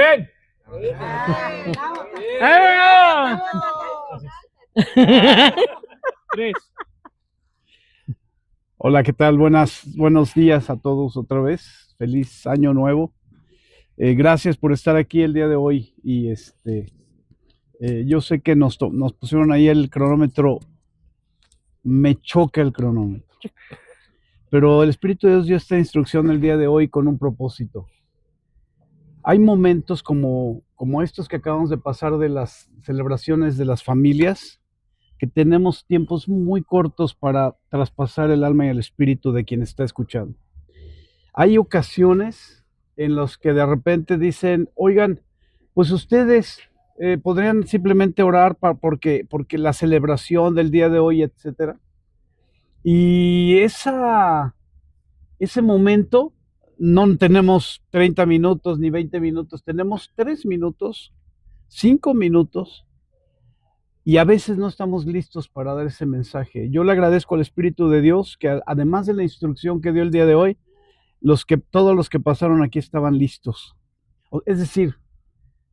Amén. Tres. Hola, ¿qué tal? Buenos días a todos otra vez. Feliz año nuevo. Gracias por estar aquí el día de hoy. Y yo sé que nos pusieron ahí el cronómetro. Me choca el cronómetro. Pero el Espíritu de Dios dio esta instrucción el día de hoy con un propósito. Hay momentos como estos que acabamos de pasar de las celebraciones de las familias, que tenemos tiempos muy cortos para traspasar el alma y el espíritu de quien está escuchando. Hay ocasiones en las que de repente dicen, oigan, pues ustedes podrían simplemente orar porque la celebración del día de hoy, etcétera. Y ese momento no tenemos 30 minutos ni 20 minutos, tenemos 3 minutos, 5 minutos, y a veces no estamos listos para dar ese mensaje. Yo le agradezco al Espíritu de Dios que además de la instrucción que dio el día de hoy, todos los que pasaron aquí estaban listos. Es decir,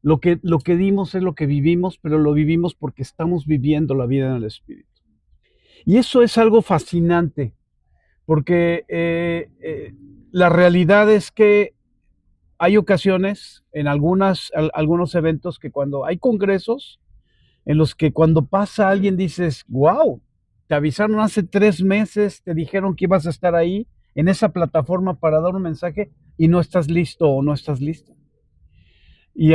lo que dimos es lo que vivimos, pero lo vivimos porque estamos viviendo la vida en el Espíritu. Y eso es algo fascinante, porque la realidad es que hay ocasiones en algunos eventos que cuando hay congresos en los que cuando pasa alguien dices, wow, te avisaron hace 3 meses, te dijeron que ibas a estar ahí en esa plataforma para dar un mensaje y no estás listo o no estás lista. Y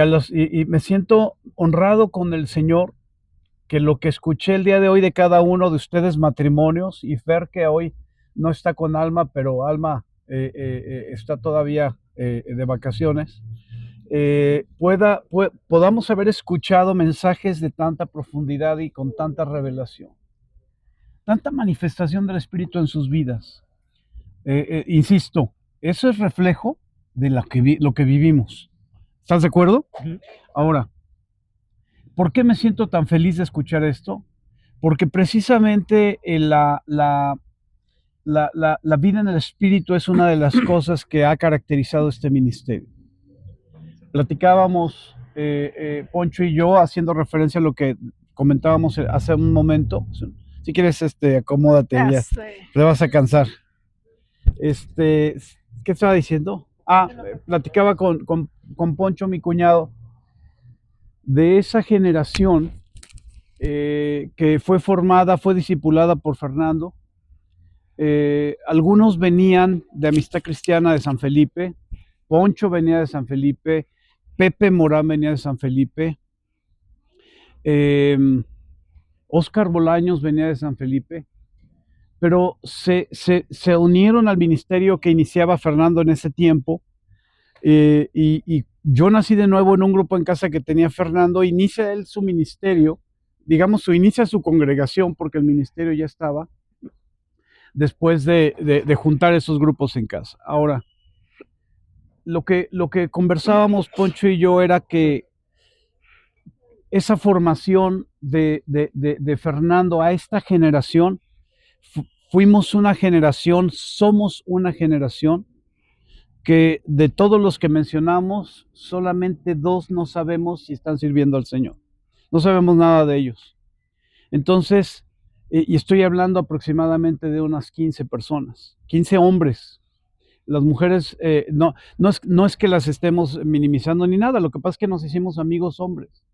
me siento honrado con el Señor, que lo que escuché el día de hoy de cada uno de ustedes matrimonios, y Fer, que hoy no está con Alma, pero Alma está todavía de vacaciones, podamos haber escuchado mensajes de tanta profundidad y con tanta revelación, tanta manifestación del Espíritu en sus vidas. Insisto, eso es reflejo de lo que vivimos. ¿Estás de acuerdo? Uh-huh. Ahora, ¿por qué me siento tan feliz de escuchar esto? Porque precisamente la vida en el Espíritu es una de las cosas que ha caracterizado este ministerio. Platicábamos Poncho y yo haciendo referencia a lo que comentábamos hace un momento. Si quieres, acomódate, ya te vas a cansar. ¿Qué estaba diciendo? Platicaba con Poncho, mi cuñado, de esa generación que fue discipulada por Fernando. Algunos venían de Amistad Cristiana de San Felipe, Poncho venía de San Felipe, Pepe Morán venía de San Felipe, Oscar Bolaños venía de San Felipe, pero se unieron al ministerio que iniciaba Fernando en ese tiempo, y yo nací de nuevo en un grupo en casa que tenía Fernando. Inicia él su ministerio, digamos, inicia su congregación, porque el ministerio ya estaba, después de juntar esos grupos en casa. Ahora, lo que conversábamos Poncho y yo era que esa formación de Fernando a esta generación, somos una generación que de todos los que mencionamos, solamente 2 no sabemos si están sirviendo al Señor. No sabemos nada de ellos. Entonces, y estoy hablando aproximadamente de unas 15 personas, 15 hombres. Las mujeres, no es que las estemos minimizando ni nada, lo que pasa es que nos hicimos amigos hombres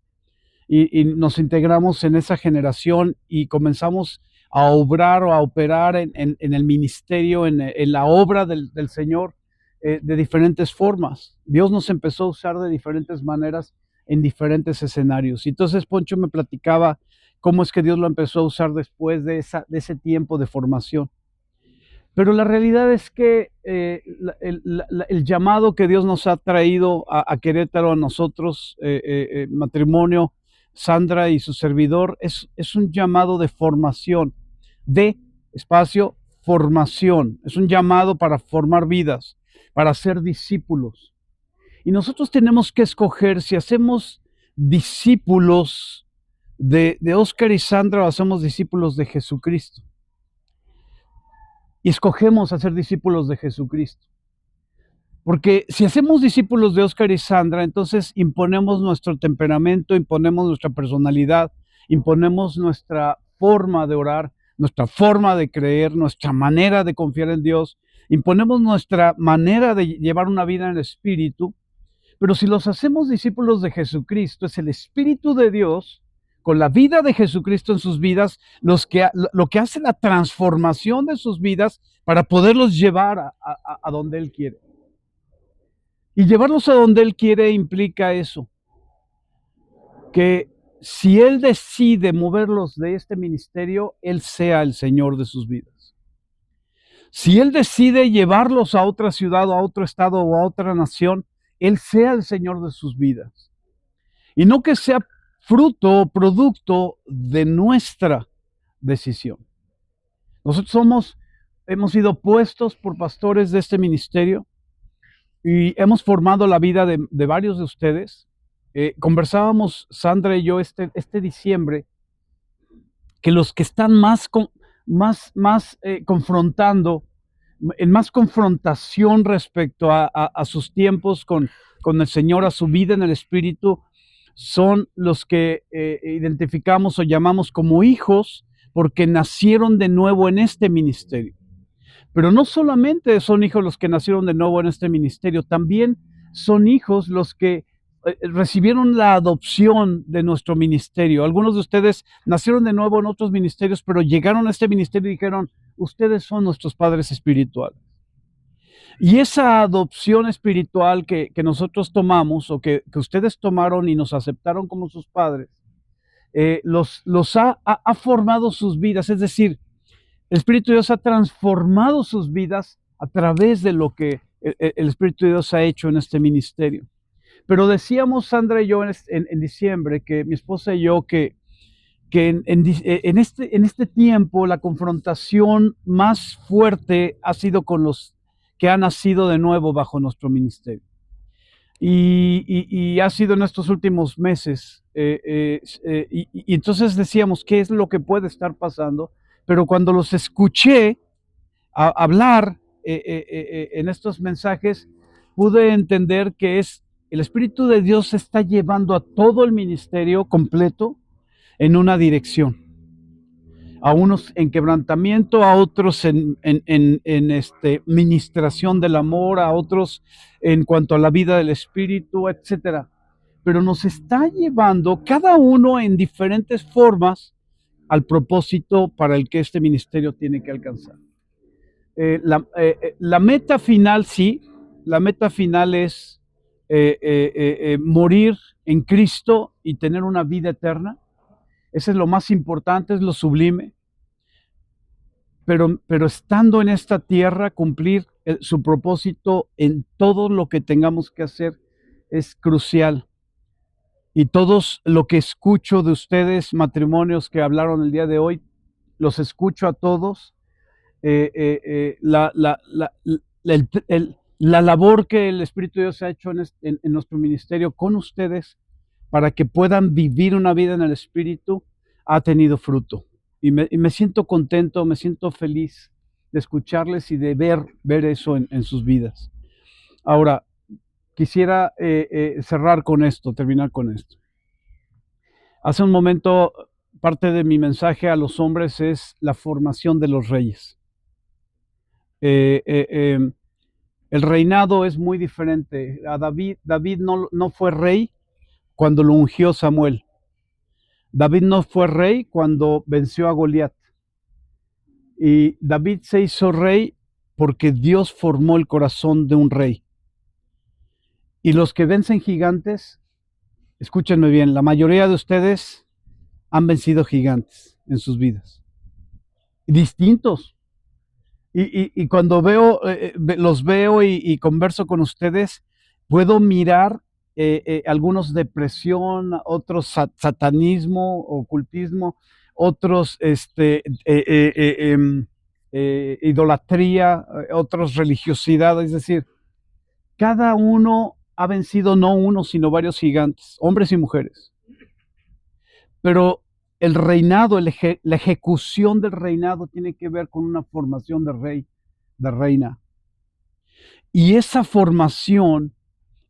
y nos integramos en esa generación y comenzamos a obrar o a operar en el ministerio, en la obra del Señor, de diferentes formas. Dios nos empezó a usar de diferentes maneras en diferentes escenarios. Y entonces Poncho me platicaba cómo es que Dios lo empezó a usar después de ese tiempo de formación. Pero la realidad es que el llamado que Dios nos ha traído a Querétaro, a nosotros, matrimonio, Sandra y su servidor, es un llamado de formación, formación. Es un llamado para formar vidas, para ser discípulos. Y nosotros tenemos que escoger si hacemos discípulos de Oscar y Sandra o hacemos discípulos de Jesucristo. Y escogemos hacer discípulos de Jesucristo. Porque si hacemos discípulos de Oscar y Sandra, entonces imponemos nuestro temperamento, imponemos nuestra personalidad, imponemos nuestra forma de orar, nuestra forma de creer, nuestra manera de confiar en Dios, imponemos nuestra manera de llevar una vida en el Espíritu. Pero si los hacemos discípulos de Jesucristo, es el Espíritu de Dios, con la vida de Jesucristo en sus vidas, lo que hace la transformación de sus vidas para poderlos llevar a donde Él quiere. Y llevarlos a donde Él quiere implica eso, que si Él decide moverlos de este ministerio, Él sea el Señor de sus vidas. Si Él decide llevarlos a otra ciudad, o a otro estado o a otra nación, Él sea el Señor de sus vidas. Y no que sea fruto o producto de nuestra decisión. Nosotros hemos sido puestos por pastores de este ministerio y hemos formado la vida de varios de ustedes. Conversábamos, Sandra y yo, este diciembre, que los que están más confrontando, en más confrontación respecto a sus tiempos con el Señor, a su vida en el Espíritu, son los que identificamos o llamamos como hijos, porque nacieron de nuevo en este ministerio. Pero no solamente son hijos los que nacieron de nuevo en este ministerio, también son hijos los que recibieron la adopción de nuestro ministerio. Algunos de ustedes nacieron de nuevo en otros ministerios, pero llegaron a este ministerio y dijeron, ustedes son nuestros padres espirituales. Y esa adopción espiritual que nosotros tomamos, o que ustedes tomaron y nos aceptaron como sus padres, los ha formado sus vidas. Es decir, el Espíritu de Dios ha transformado sus vidas a través de lo que el Espíritu de Dios ha hecho en este ministerio. Pero decíamos, Sandra y yo, en diciembre, que mi esposa y yo, que en este tiempo la confrontación más fuerte ha sido con los que han nacido de nuevo bajo nuestro ministerio. Y ha sido en estos últimos meses. Y entonces decíamos, ¿qué es lo que puede estar pasando? Pero cuando los escuché hablar en estos mensajes, pude entender que el Espíritu de Dios está llevando a todo el ministerio completo en una dirección. A unos en quebrantamiento, a otros en ministración del amor, a otros en cuanto a la vida del Espíritu, etcétera. Pero nos está llevando cada uno en diferentes formas al propósito para el que este ministerio tiene que alcanzar. La meta final, sí, la meta final es morir en Cristo y tener una vida eterna. Ese es lo más importante, es lo sublime. Pero estando en esta tierra, cumplir su propósito en todo lo que tengamos que hacer es crucial. Y todos lo que escucho de ustedes, matrimonios que hablaron el día de hoy, los escucho a todos. La labor que el Espíritu de Dios ha hecho en nuestro ministerio con ustedes para que puedan vivir una vida en el Espíritu ha tenido fruto. Y me siento contento, me siento feliz de escucharles y de ver eso en sus vidas. Ahora, quisiera cerrar con esto, terminar con esto. Hace un momento, parte de mi mensaje a los hombres es la formación de los reyes. El reinado es muy diferente. A David no fue rey cuando lo ungió Samuel. David no fue rey cuando venció a Goliat. Y David se hizo rey porque Dios formó el corazón de un rey. Y los que vencen gigantes, escúchenme bien, la mayoría de ustedes han vencido gigantes en sus vidas. Distintos. Y cuando los veo y converso con ustedes, puedo mirar algunos depresión, otros satanismo, ocultismo, otros idolatría, otros religiosidad. Es decir, cada uno ha vencido no uno, sino varios gigantes, hombres y mujeres. Pero el reinado, la ejecución del reinado tiene que ver con una formación de rey, de reina. Y esa formación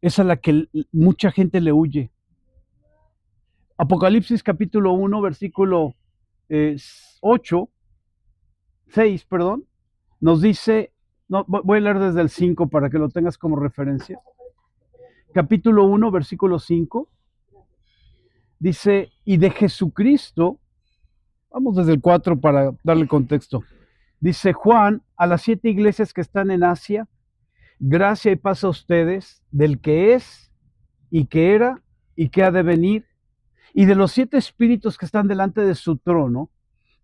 es a la que mucha gente le huye. Apocalipsis capítulo 1, versículo 8, 6, perdón, nos dice, no, voy a leer desde el 5 para que lo tengas como referencia. Capítulo 1, versículo 5, dice, y de Jesucristo, vamos desde el 4 para darle contexto, dice Juan, a las 7 iglesias que están en Asia, gracia y paz a ustedes, del que es, y que era, y que ha de venir, y de los 7 espíritus que están delante de su trono,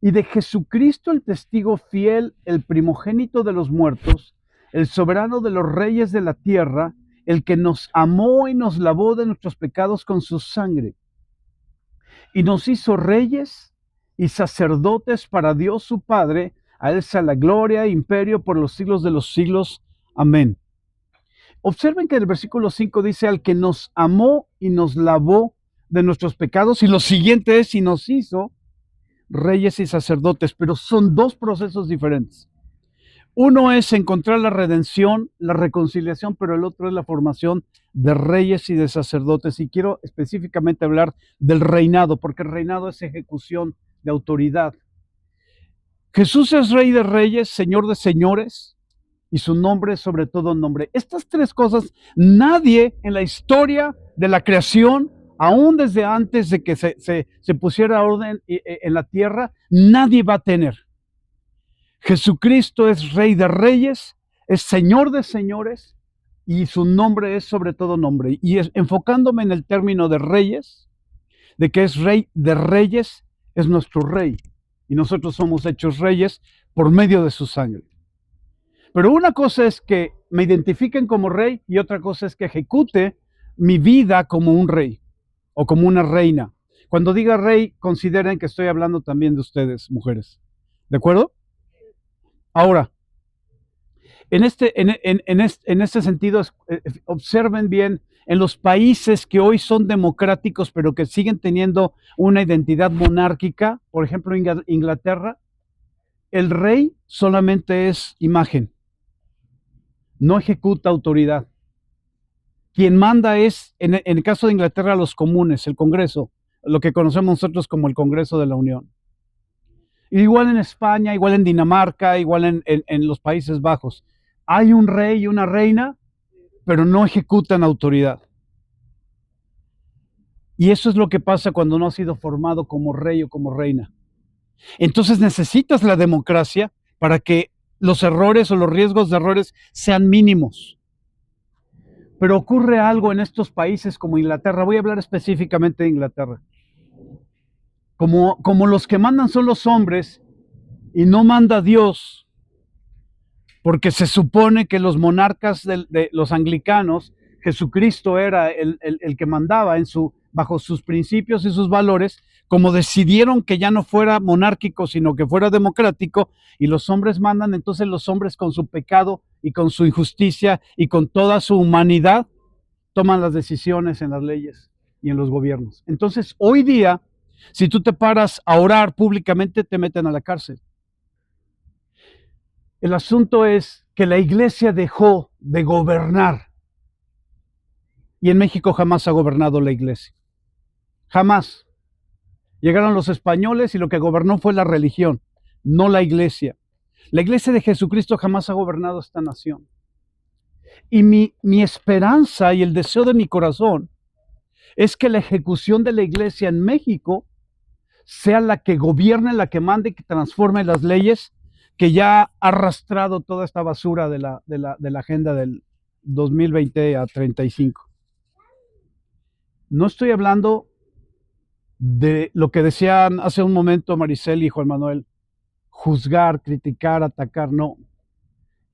y de Jesucristo el testigo fiel, el primogénito de los muertos, el soberano de los reyes de la tierra, el que nos amó y nos lavó de nuestros pecados con su sangre, y nos hizo reyes y sacerdotes para Dios su Padre, a él sea la gloria e imperio por los siglos de los siglos. Amén. Observen que el versículo 5 dice, al que nos amó y nos lavó de nuestros pecados, y lo siguiente es, y nos hizo reyes y sacerdotes, pero son dos procesos diferentes. Uno es encontrar la redención, la reconciliación, pero el otro es la formación de reyes y de sacerdotes. Y quiero específicamente hablar del reinado, porque el reinado es ejecución de autoridad. Jesús es Rey de Reyes, Señor de Señores, y su nombre es sobre todo nombre. Estas tres cosas, nadie en la historia de la creación, aún desde antes de que se pusiera orden en la tierra, nadie va a tener. Jesucristo es Rey de Reyes, es Señor de Señores, y su nombre es sobre todo nombre. Y enfocándome en el término de reyes, de que es Rey de Reyes, es nuestro Rey. Y nosotros somos hechos reyes por medio de su sangre. Pero una cosa es que me identifiquen como rey y otra cosa es que ejecute mi vida como un rey o como una reina. Cuando diga rey, consideren que estoy hablando también de ustedes, mujeres. ¿De acuerdo? Ahora, en este sentido, observen bien, en los países que hoy son democráticos, pero que siguen teniendo una identidad monárquica, por ejemplo, Inglaterra, el rey solamente es imagen, no ejecuta autoridad. Quien manda es, en el caso de Inglaterra, los comunes, el Congreso, lo que conocemos nosotros como el Congreso de la Unión. Igual en España, igual en Dinamarca, igual en los Países Bajos. Hay un rey y una reina, pero no ejecutan autoridad. Y eso es lo que pasa cuando no has sido formado como rey o como reina. Entonces necesitas la democracia para que los errores o los riesgos de errores sean mínimos. Pero ocurre algo en estos países como Inglaterra. Voy a hablar específicamente de Inglaterra. Como los que mandan son los hombres y no manda Dios, porque se supone que los monarcas de los anglicanos, Jesucristo era el que mandaba bajo sus principios y sus valores, como decidieron que ya no fuera monárquico, sino que fuera democrático, y los hombres mandan, entonces los hombres con su pecado y con su injusticia y con toda su humanidad, toman las decisiones en las leyes y en los gobiernos. Entonces, hoy día, si tú te paras a orar públicamente, te meten a la cárcel. El asunto es que la iglesia dejó de gobernar. Y en México jamás ha gobernado la iglesia. Jamás. Llegaron los españoles y lo que gobernó fue la religión, no la iglesia. La iglesia de Jesucristo jamás ha gobernado esta nación. Y mi esperanza y el deseo de mi corazón es que la ejecución de la iglesia en México sea la que gobierne, la que mande, que transforme las leyes que ya ha arrastrado toda esta basura de la agenda del 2020 a 35. No estoy hablando de lo que decían hace un momento Maricel y Juan Manuel, juzgar, criticar, atacar, no.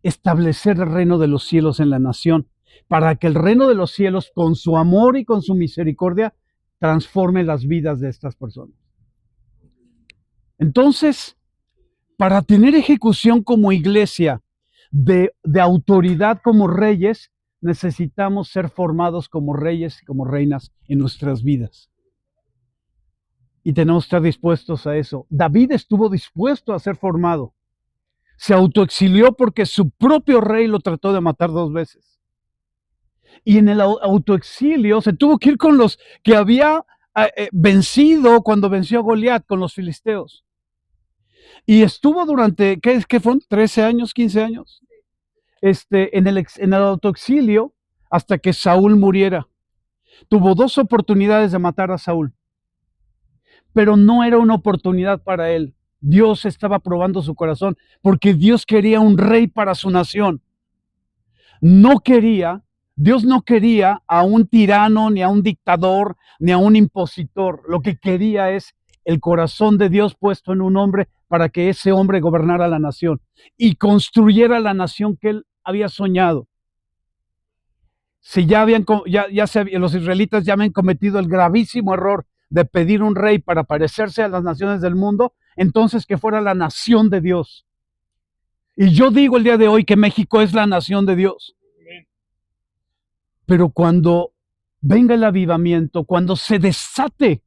Establecer el reino de los cielos en la nación, para que el reino de los cielos, con su amor y con su misericordia, transforme las vidas de estas personas. Entonces, para tener ejecución como iglesia, de autoridad como reyes, necesitamos ser formados como reyes y como reinas en nuestras vidas. Y tenemos que estar dispuestos a eso. David estuvo dispuesto a ser formado. Se autoexilió porque su propio rey lo trató de matar 2 veces. Y en el autoexilio se tuvo que ir con los que había vencido cuando venció a Goliat, con los filisteos. Y estuvo durante, ¿qué fueron? ¿13 años, 15 años? En el autoexilio hasta que Saúl muriera. Tuvo 2 oportunidades de matar a Saúl, pero no era una oportunidad para él. Dios estaba probando su corazón porque Dios quería un rey para su nación. Dios no quería a un tirano, ni a un dictador, ni a un impositor. Lo que quería es el corazón de Dios puesto en un hombre para que ese hombre gobernara la nación y construyera la nación que él había soñado. Si los israelitas ya habían cometido el gravísimo error de pedir un rey para parecerse a las naciones del mundo, entonces que fuera la nación de Dios. Y yo digo el día de hoy que México es la nación de Dios. Pero cuando venga el avivamiento, cuando se desate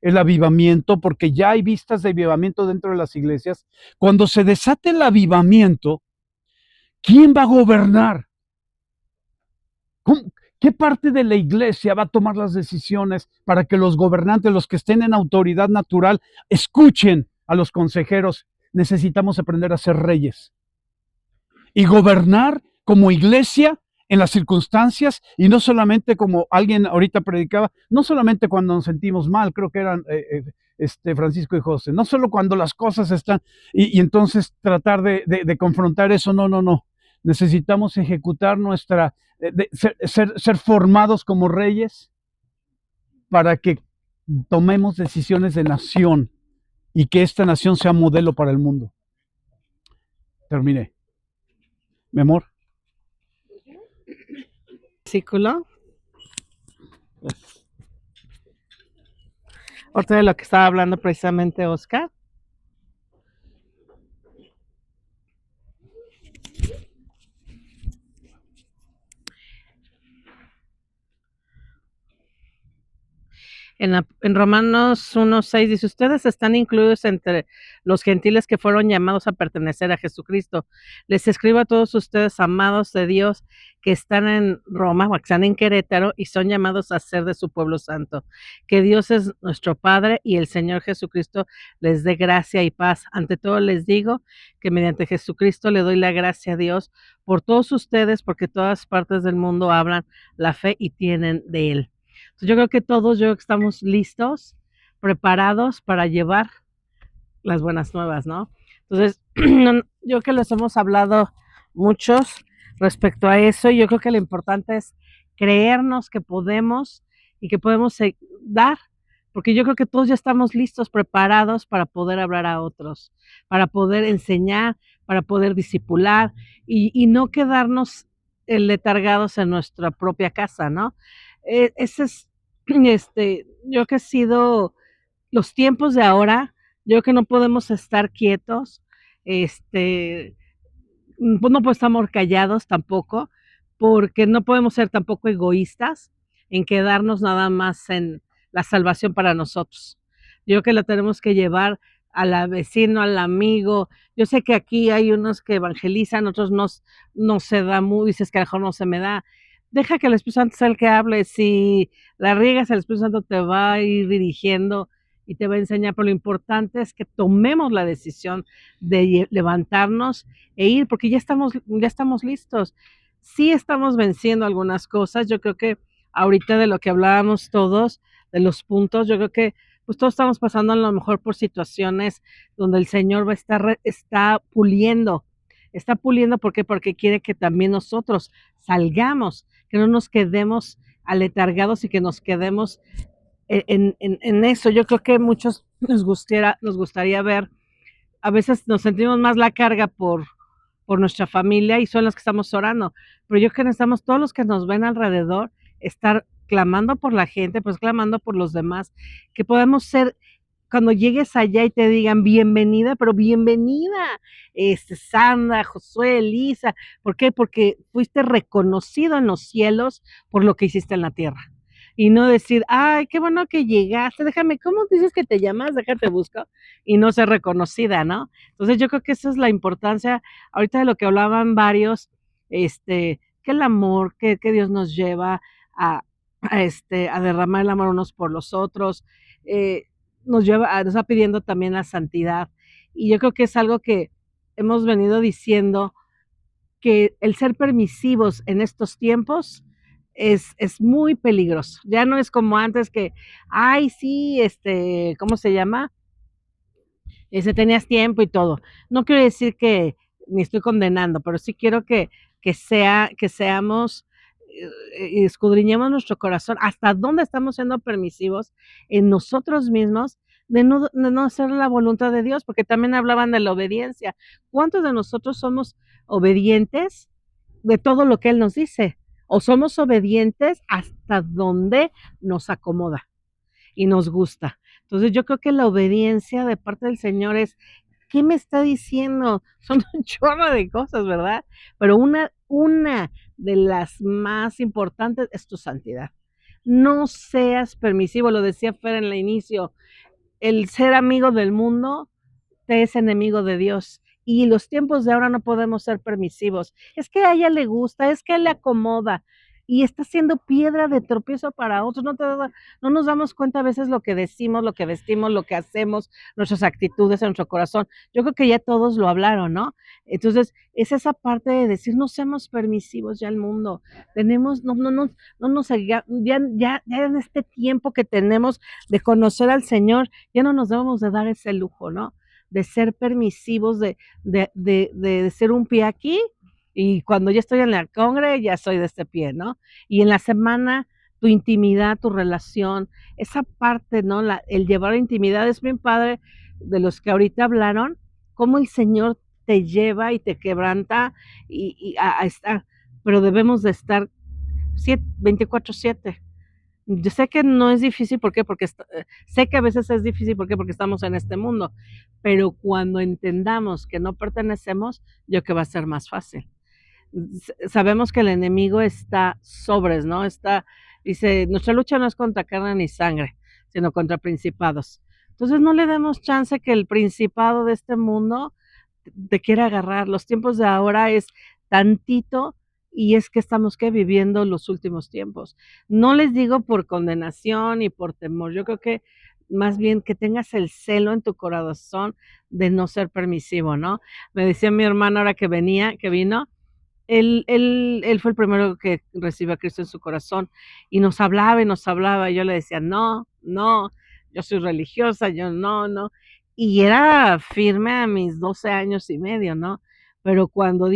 el avivamiento, porque ya hay vistas de avivamiento dentro de las iglesias, cuando se desate el avivamiento, ¿quién va a gobernar? ¿Qué parte de la iglesia va a tomar las decisiones para que los gobernantes, los que estén en autoridad natural, escuchen a los consejeros? Necesitamos aprender a ser reyes y gobernar como iglesia en las circunstancias, y no solamente como alguien ahorita predicaba, no solamente cuando nos sentimos mal, creo que eran Francisco y José, no solo cuando las cosas están, y entonces tratar de confrontar eso, no. Necesitamos ejecutar ser formados como reyes para que tomemos decisiones de nación y que esta nación sea modelo para el mundo. Terminé. Mi amor. Versículo. Otra de lo que estaba hablando precisamente Oscar. En Romanos 1:6 dice, ustedes están incluidos entre los gentiles que fueron llamados a pertenecer a Jesucristo. Les escribo a todos ustedes, amados de Dios, que están en Roma o que están en Querétaro y son llamados a ser de su pueblo santo. Que Dios es nuestro Padre y el Señor Jesucristo les dé gracia y paz. Ante todo les digo que mediante Jesucristo le doy la gracia a Dios por todos ustedes, porque todas partes del mundo hablan la fe y tienen de Él. Yo creo que todos estamos listos, preparados para llevar las buenas nuevas, ¿no? Entonces, yo que les hemos hablado muchos respecto a eso, yo creo que lo importante es creernos que podemos y que podemos dar, porque yo creo que todos ya estamos listos, preparados para poder hablar a otros, para poder enseñar, para poder discipular y no quedarnos letargados en nuestra propia casa, ¿no? Ese es, yo que he sido los tiempos de ahora, yo que no podemos estar quietos, pues no podemos estar callados tampoco, porque no podemos ser tampoco egoístas en quedarnos nada más en la salvación para nosotros. Yo creo que la tenemos que llevar al vecino, al amigo. Yo sé que aquí hay unos que evangelizan, otros no se da muy, dices que a lo mejor no se me da. Deja que el Espíritu Santo sea el que hable. Si la riegas, el Espíritu Santo te va a ir dirigiendo y te va a enseñar, pero lo importante es que tomemos la decisión de levantarnos e ir, porque ya estamos listos. Sí estamos venciendo algunas cosas. Yo creo que ahorita de lo que hablábamos todos, de los puntos, yo creo que pues todos estamos pasando a lo mejor por situaciones donde el Señor está puliendo. Está puliendo, ¿por qué? Porque quiere que también nosotros salgamos, que no nos quedemos aletargados y que nos quedemos en eso. Yo creo que muchos nos gustaría ver, a veces nos sentimos más la carga por nuestra familia y son los que estamos orando, pero yo creo que necesitamos todos los que nos ven alrededor estar clamando por la gente, pues clamando por los demás, que podamos ser, cuando llegues allá y te digan bienvenida, pero bienvenida, Sandra, Josué, Elisa. ¿Por qué? Porque fuiste reconocido en los cielos por lo que hiciste en la tierra. y no decir, ay, qué bueno que llegaste, déjame, ¿cómo dices que te llamas? Déjate busco, y no ser reconocida, ¿no? Entonces yo creo que esa es la importancia, ahorita de lo que hablaban varios, que el amor, que Dios nos lleva a, a derramar el amor unos por los otros, eh, nos va pidiendo también la santidad, y yo creo que es algo que hemos venido diciendo, que el ser permisivos en estos tiempos es muy peligroso. Ya no es como antes que, ay, sí, ¿cómo se llama? Tenías tiempo y todo. No quiero decir que ni estoy condenando, pero sí quiero que seamos, y escudriñemos nuestro corazón hasta dónde estamos siendo permisivos en nosotros mismos de no hacer la voluntad de Dios, porque también hablaban de la obediencia. ¿Cuántos de nosotros somos obedientes de todo lo que Él nos dice? O somos obedientes hasta donde nos acomoda y nos gusta. Entonces yo creo que la obediencia de parte del Señor es, ¿qué me está diciendo? Son un chorro de cosas, ¿verdad? Pero una de las más importantes es tu santidad. No seas permisivo, lo decía Fer en el inicio, el ser amigo del mundo te es enemigo de Dios. Y los tiempos de ahora no podemos ser permisivos. Es que a ella le gusta, es que le acomoda y está siendo piedra de tropiezo para otros. No nos damos cuenta a veces lo que decimos, lo que vestimos, lo que hacemos, nuestras actitudes en nuestro corazón. Yo creo que ya todos lo hablaron, ¿no? Entonces, es esa parte de decir, no seamos permisivos ya al mundo. Tenemos, no nos, ya en este tiempo que tenemos de conocer al Señor, ya no nos debemos de dar ese lujo, ¿no? De ser permisivos, de ser un pie aquí, y cuando ya estoy en la congre, ya soy de este pie, ¿no? Y en la semana, tu intimidad, tu relación, esa parte, ¿no? El llevar intimidad es bien padre, de los que ahorita hablaron, cómo el Señor te lleva y te quebranta y a estar, pero debemos de estar 24/7. Yo sé que no es difícil, ¿por qué? Porque sé que a veces es difícil, ¿por qué? Porque estamos en este mundo, pero cuando entendamos que no pertenecemos, yo creo que va a ser más fácil. Sabemos que el enemigo está sobres, ¿no? Dice, nuestra lucha no es contra carne ni sangre, sino contra principados. Entonces no le demos chance que el principado de este mundo te quiera agarrar. Los tiempos de ahora es tantito, y es que estamos viviendo los últimos tiempos. No les digo por condenación y por temor, yo creo que más bien que tengas el celo en tu corazón de no ser permisivo, ¿no? Me decía mi hermano ahora que vino, él fue el primero que recibió a Cristo en su corazón y nos hablaba, y yo le decía, no, no, yo soy religiosa, yo no, no, y era firme a mis 12 años y medio, ¿no? Pero cuando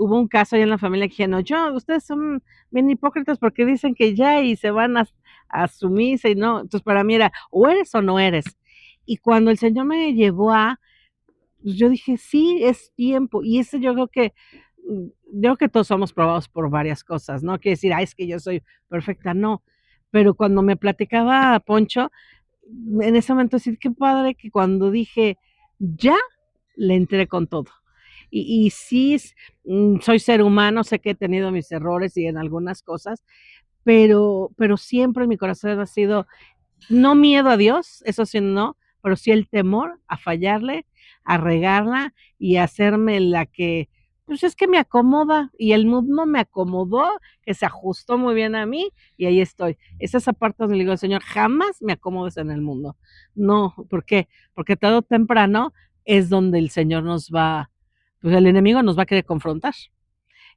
hubo un caso ahí en la familia que dije, no, ustedes son bien hipócritas porque dicen que ya y se van a su misa y no, entonces para mí era, o eres o no eres. Y cuando el Señor me llevó pues yo dije, sí, es tiempo, y ese yo creo que todos somos probados por varias cosas, no quiere decir, es que yo soy perfecta, no, pero cuando me platicaba Poncho, en ese momento sí, qué padre que cuando dije, ya, le entré con todo. Y sí, soy ser humano, sé que he tenido mis errores y en algunas cosas, pero siempre en mi corazón ha sido, no miedo a Dios, eso sí no, pero sí el temor a fallarle, a regarla y a hacerme la que, pues es que me acomoda y el mundo me acomodó, que se ajustó muy bien a mí y ahí estoy. Es esa parte donde le digo, Señor, jamás me acomodes en el mundo. No, ¿por qué? Porque todo temprano es donde el Señor pues el enemigo nos va a querer confrontar.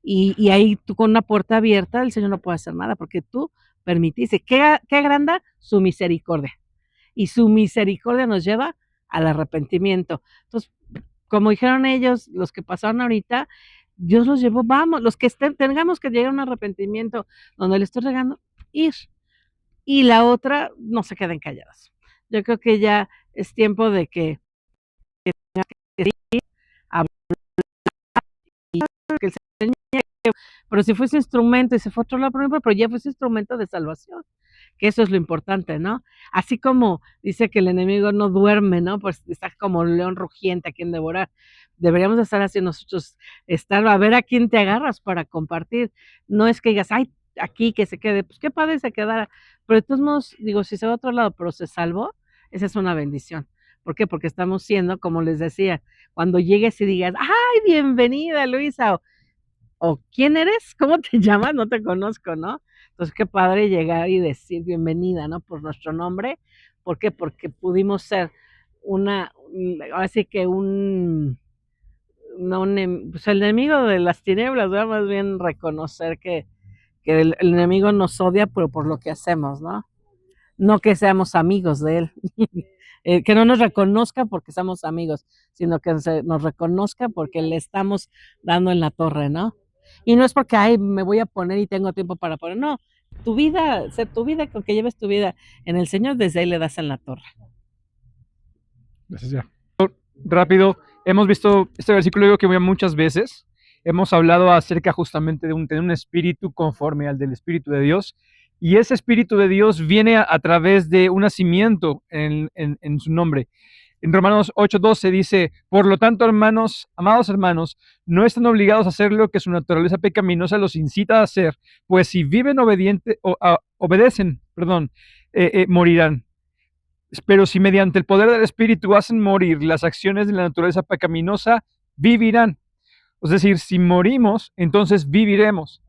Y ahí tú con una puerta abierta, el Señor no puede hacer nada porque tú permitiste. ¿Qué agranda? Su misericordia. Y su misericordia nos lleva al arrepentimiento. Entonces, como dijeron ellos, los que pasaron ahorita, Dios los llevó, vamos, los que tengamos que llegar a un arrepentimiento donde le estoy regando, ir. Y la otra, no se queden callados. Yo creo que ya es tiempo de que hablar, que el Señor, pero si fuese instrumento y se fue a otro lado, pero ya fuese instrumento de salvación, que eso es lo importante, ¿no? Así como dice que el enemigo no duerme, ¿no? Pues está como un león rugiente a quien devorar. Deberíamos estar así nosotros, estar a ver a quién te agarras para compartir. No es que digas, ay, aquí, que se quede, pues qué padre se quedara. Pero de todos modos, digo, si se va a otro lado, pero se salvó, esa es una bendición. ¿Por qué? Porque estamos siendo, como les decía, cuando llegues y digas, ay, bienvenida Luisa, o ¿quién eres? ¿Cómo te llamas? No te conozco, ¿no? Entonces, qué padre llegar y decir bienvenida, ¿no? Por nuestro nombre. ¿Por qué? Porque pudimos ser ahora sí que no pues el enemigo de las tinieblas, ¿verdad? Más bien reconocer que el enemigo nos odia, pero por lo que hacemos, ¿no? No que seamos amigos de él. Que no nos reconozca porque somos amigos, sino que nos reconozca porque le estamos dando en la torre, ¿no? Y no es porque, ay, me voy a poner y tengo tiempo para poner, no, tu vida, con que lleves tu vida en el Señor, desde ahí le das en la torre. Gracias, ya. Rápido, hemos visto este versículo, digo que voy muchas veces. Hemos hablado acerca justamente de tener un espíritu conforme al del Espíritu de Dios. Y ese Espíritu de Dios viene a través de un nacimiento en su nombre. En Romanos 8:12 dice, por lo tanto, hermanos, amados hermanos, no están obligados a hacer lo que su naturaleza pecaminosa los incita a hacer, pues si viven obedecen, morirán. Pero si mediante el poder del Espíritu hacen morir las acciones de la naturaleza pecaminosa, vivirán. Es decir, si morimos, entonces viviremos.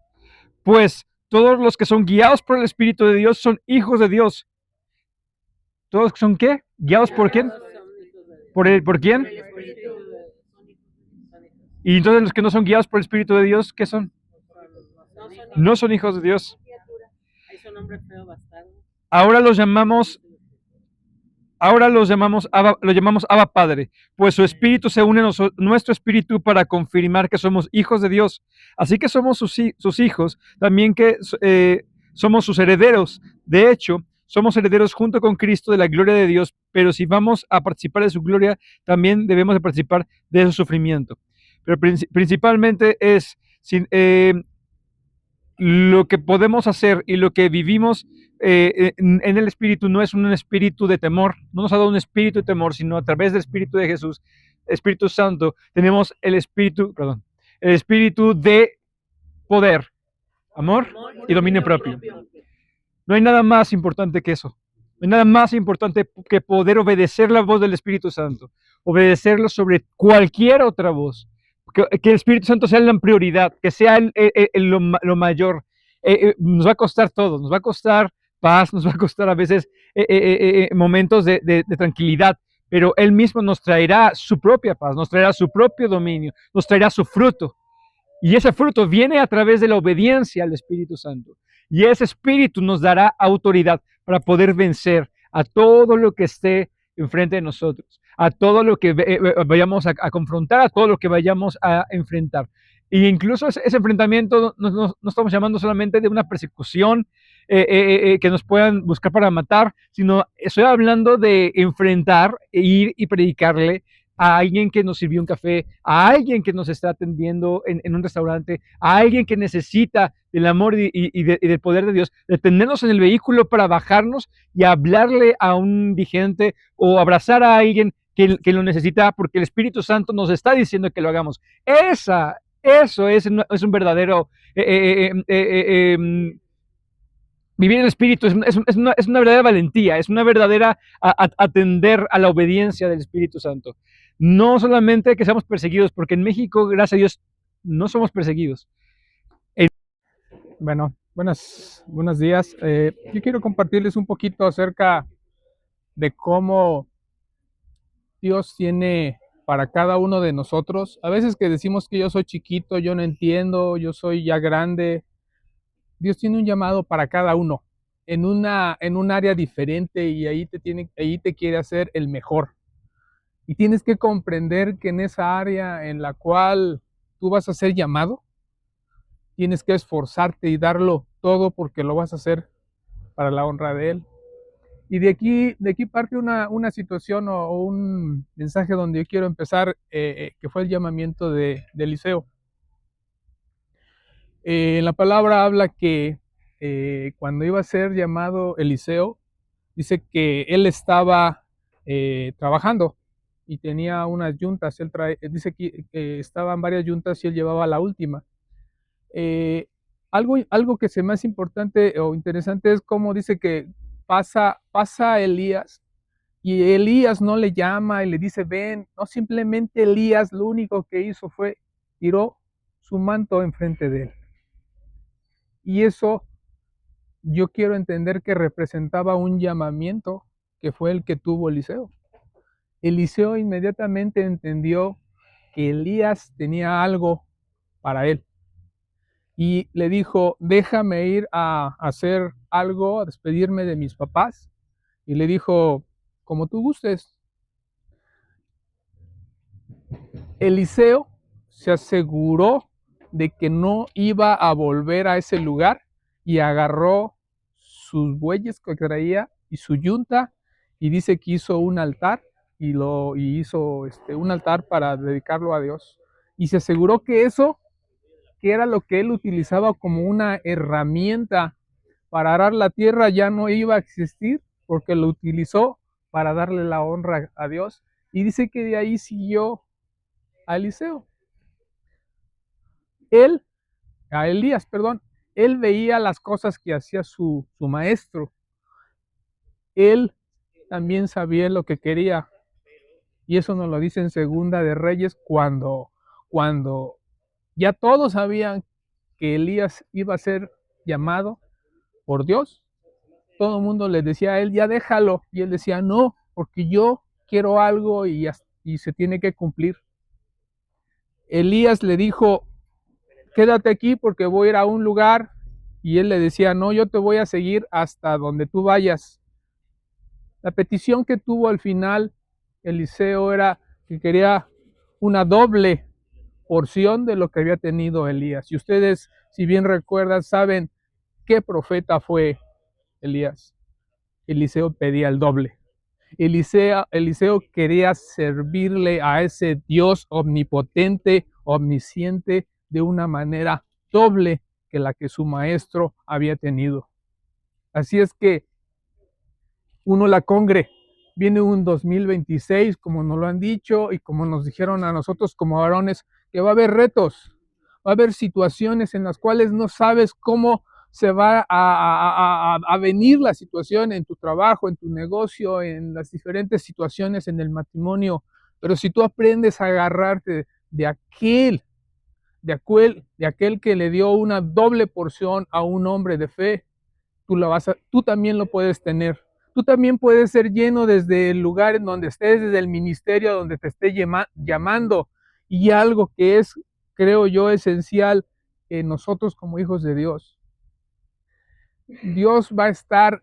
Pues todos los que son guiados por el Espíritu de Dios son hijos de Dios. ¿Todos los que son qué? ¿Guiados por quién? ¿Por quién? Y entonces los que no son guiados por el Espíritu de Dios, ¿qué son? No son hijos de Dios. Ahora los llamamos Abba Padre, pues su Espíritu se une a nuestro Espíritu para confirmar que somos hijos de Dios. Así que somos sus hijos, también que somos sus herederos. De hecho, somos herederos junto con Cristo de la gloria de Dios, pero si vamos a participar de su gloria, también debemos de participar de su sufrimiento. Pero principalmente es lo que podemos hacer y lo que vivimos en el Espíritu no es un espíritu de temor, no nos ha dado un espíritu de temor, sino a través del Espíritu de Jesús, Espíritu Santo, tenemos el espíritu de poder, amor y dominio propio. No hay nada más importante que eso. No hay nada más importante que poder obedecer la voz del Espíritu Santo, obedecerlo sobre cualquier otra voz. Que el Espíritu Santo sea la prioridad, que sea lo mayor. Nos va a costar todo, nos va a costar paz, nos va a costar a veces momentos de tranquilidad, pero Él mismo nos traerá su propia paz, nos traerá su propio dominio, nos traerá su fruto. Y ese fruto viene a través de la obediencia al Espíritu Santo. Y ese Espíritu nos dará autoridad para poder vencer a todo lo que esté enfrente de nosotros, a todo lo que vayamos a confrontar, a todo lo que vayamos a enfrentar. E incluso ese enfrentamiento no estamos llamando solamente de una persecución que nos puedan buscar para matar, sino estoy hablando de enfrentar, ir y predicarle a alguien que nos sirvió un café, a alguien que nos está atendiendo en un restaurante, a alguien que necesita del amor y del poder de Dios, de tenernos en el vehículo para bajarnos y hablarle a un indigente o abrazar a alguien que lo necesita, porque el Espíritu Santo nos está diciendo que lo hagamos. Eso es un verdadero vivir en el Espíritu, es una verdadera valentía, es una verdadera atender a la obediencia del Espíritu Santo. No solamente que seamos perseguidos, porque en México, gracias a Dios, no somos perseguidos. Bueno, buenos días. Yo quiero compartirles un poquito acerca de cómo Dios tiene para cada uno de nosotros. A veces que decimos que yo soy chiquito, yo no entiendo, yo soy ya grande. Dios tiene un llamado para cada uno en un área diferente, y ahí te quiere hacer el mejor. Y tienes que comprender que en esa área en la cual tú vas a ser llamado, tienes que esforzarte y darlo todo, porque lo vas a hacer para la honra de Él. Y de aquí parte una situación o un mensaje donde yo quiero empezar, que fue el llamamiento de Eliseo. En la palabra habla que cuando iba a ser llamado Eliseo, dice que él estaba trabajando y tenía unas yuntas. Dice que estaban varias yuntas y él llevaba la última. Algo que se me hace importante o interesante es cómo dice que pasa Elías y Elías no le llama y le dice ven, no, simplemente Elías lo único que hizo fue tiró su manto enfrente de él. Y eso yo quiero entender que representaba un llamamiento que fue el que tuvo Eliseo. Eliseo inmediatamente entendió que Elías tenía algo para él. Y le dijo, déjame ir a hacer algo, a despedirme de mis papás. Y le dijo, como tú gustes. Eliseo se aseguró de que no iba a volver a ese lugar y agarró sus bueyes que traía y su yunta y dice que hizo un altar y hizo un altar para dedicarlo a Dios. Y se aseguró que eso, que era lo que él utilizaba como una herramienta para arar la tierra, ya no iba a existir porque lo utilizó para darle la honra a Dios. Y dice que de ahí siguió a Eliseo. Elías, él veía las cosas que hacía su maestro. Él también sabía lo que quería. Y eso nos lo dice en Segunda de Reyes cuando ya todos sabían que Elías iba a ser llamado por Dios. Todo el mundo le decía a él, ya déjalo. Y él decía, no, porque yo quiero algo y se tiene que cumplir. Elías le dijo, quédate aquí porque voy a ir a un lugar. Y él le decía, no, yo te voy a seguir hasta donde tú vayas. La petición que tuvo al final Eliseo era que quería una doble porción de lo que había tenido Elías. Y ustedes, si bien recuerdan, saben qué profeta fue Elías. Eliseo pedía el doble. Eliseo quería servirle a ese Dios omnipotente, omnisciente, de una manera doble que la que su maestro había tenido. Así es que uno la congre. Viene un 2026, como nos lo han dicho y como nos dijeron a nosotros como varones, que va a haber retos, va a haber situaciones en las cuales no sabes cómo se va a venir la situación en tu trabajo, en tu negocio, en las diferentes situaciones en el matrimonio. Pero si tú aprendes a agarrarte de aquel que le dio una doble porción a un hombre de fe, tú también lo puedes tener. Tú también puedes ser lleno desde el lugar en donde estés, desde el ministerio donde te esté llamando. Y algo que es, creo yo, esencial en nosotros como hijos de Dios. Dios va a estar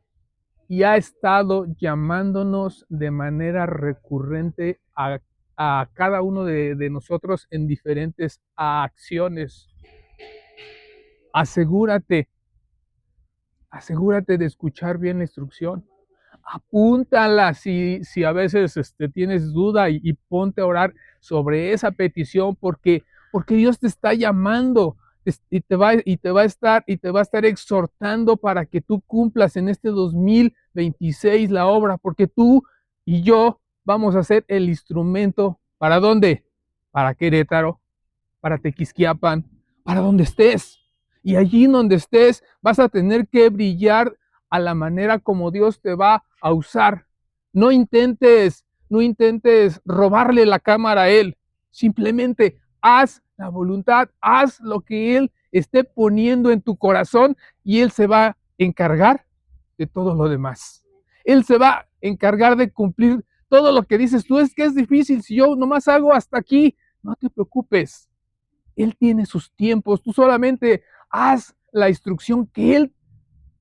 y ha estado llamándonos de manera recurrente a cada uno de nosotros en diferentes acciones. Asegúrate de escuchar bien la instrucción. Apúntala si a veces tienes duda y ponte a orar sobre esa petición porque Dios te está llamando y te va a estar exhortando para que tú cumplas en este 2026 la obra, porque tú y yo vamos a ser el instrumento. ¿Para dónde? Para Querétaro, para Tequisquiapan, para donde estés. Y allí donde estés vas a tener que brillar a la manera como Dios te va a usar. No intentes robarle la cámara a Él. Simplemente haz la voluntad, haz lo que Él esté poniendo en tu corazón y Él se va a encargar de todo lo demás. Él se va a encargar de cumplir todo lo que dices tú. Es que es difícil, si yo nomás hago hasta aquí, no te preocupes. Él tiene sus tiempos, tú solamente haz la instrucción que Él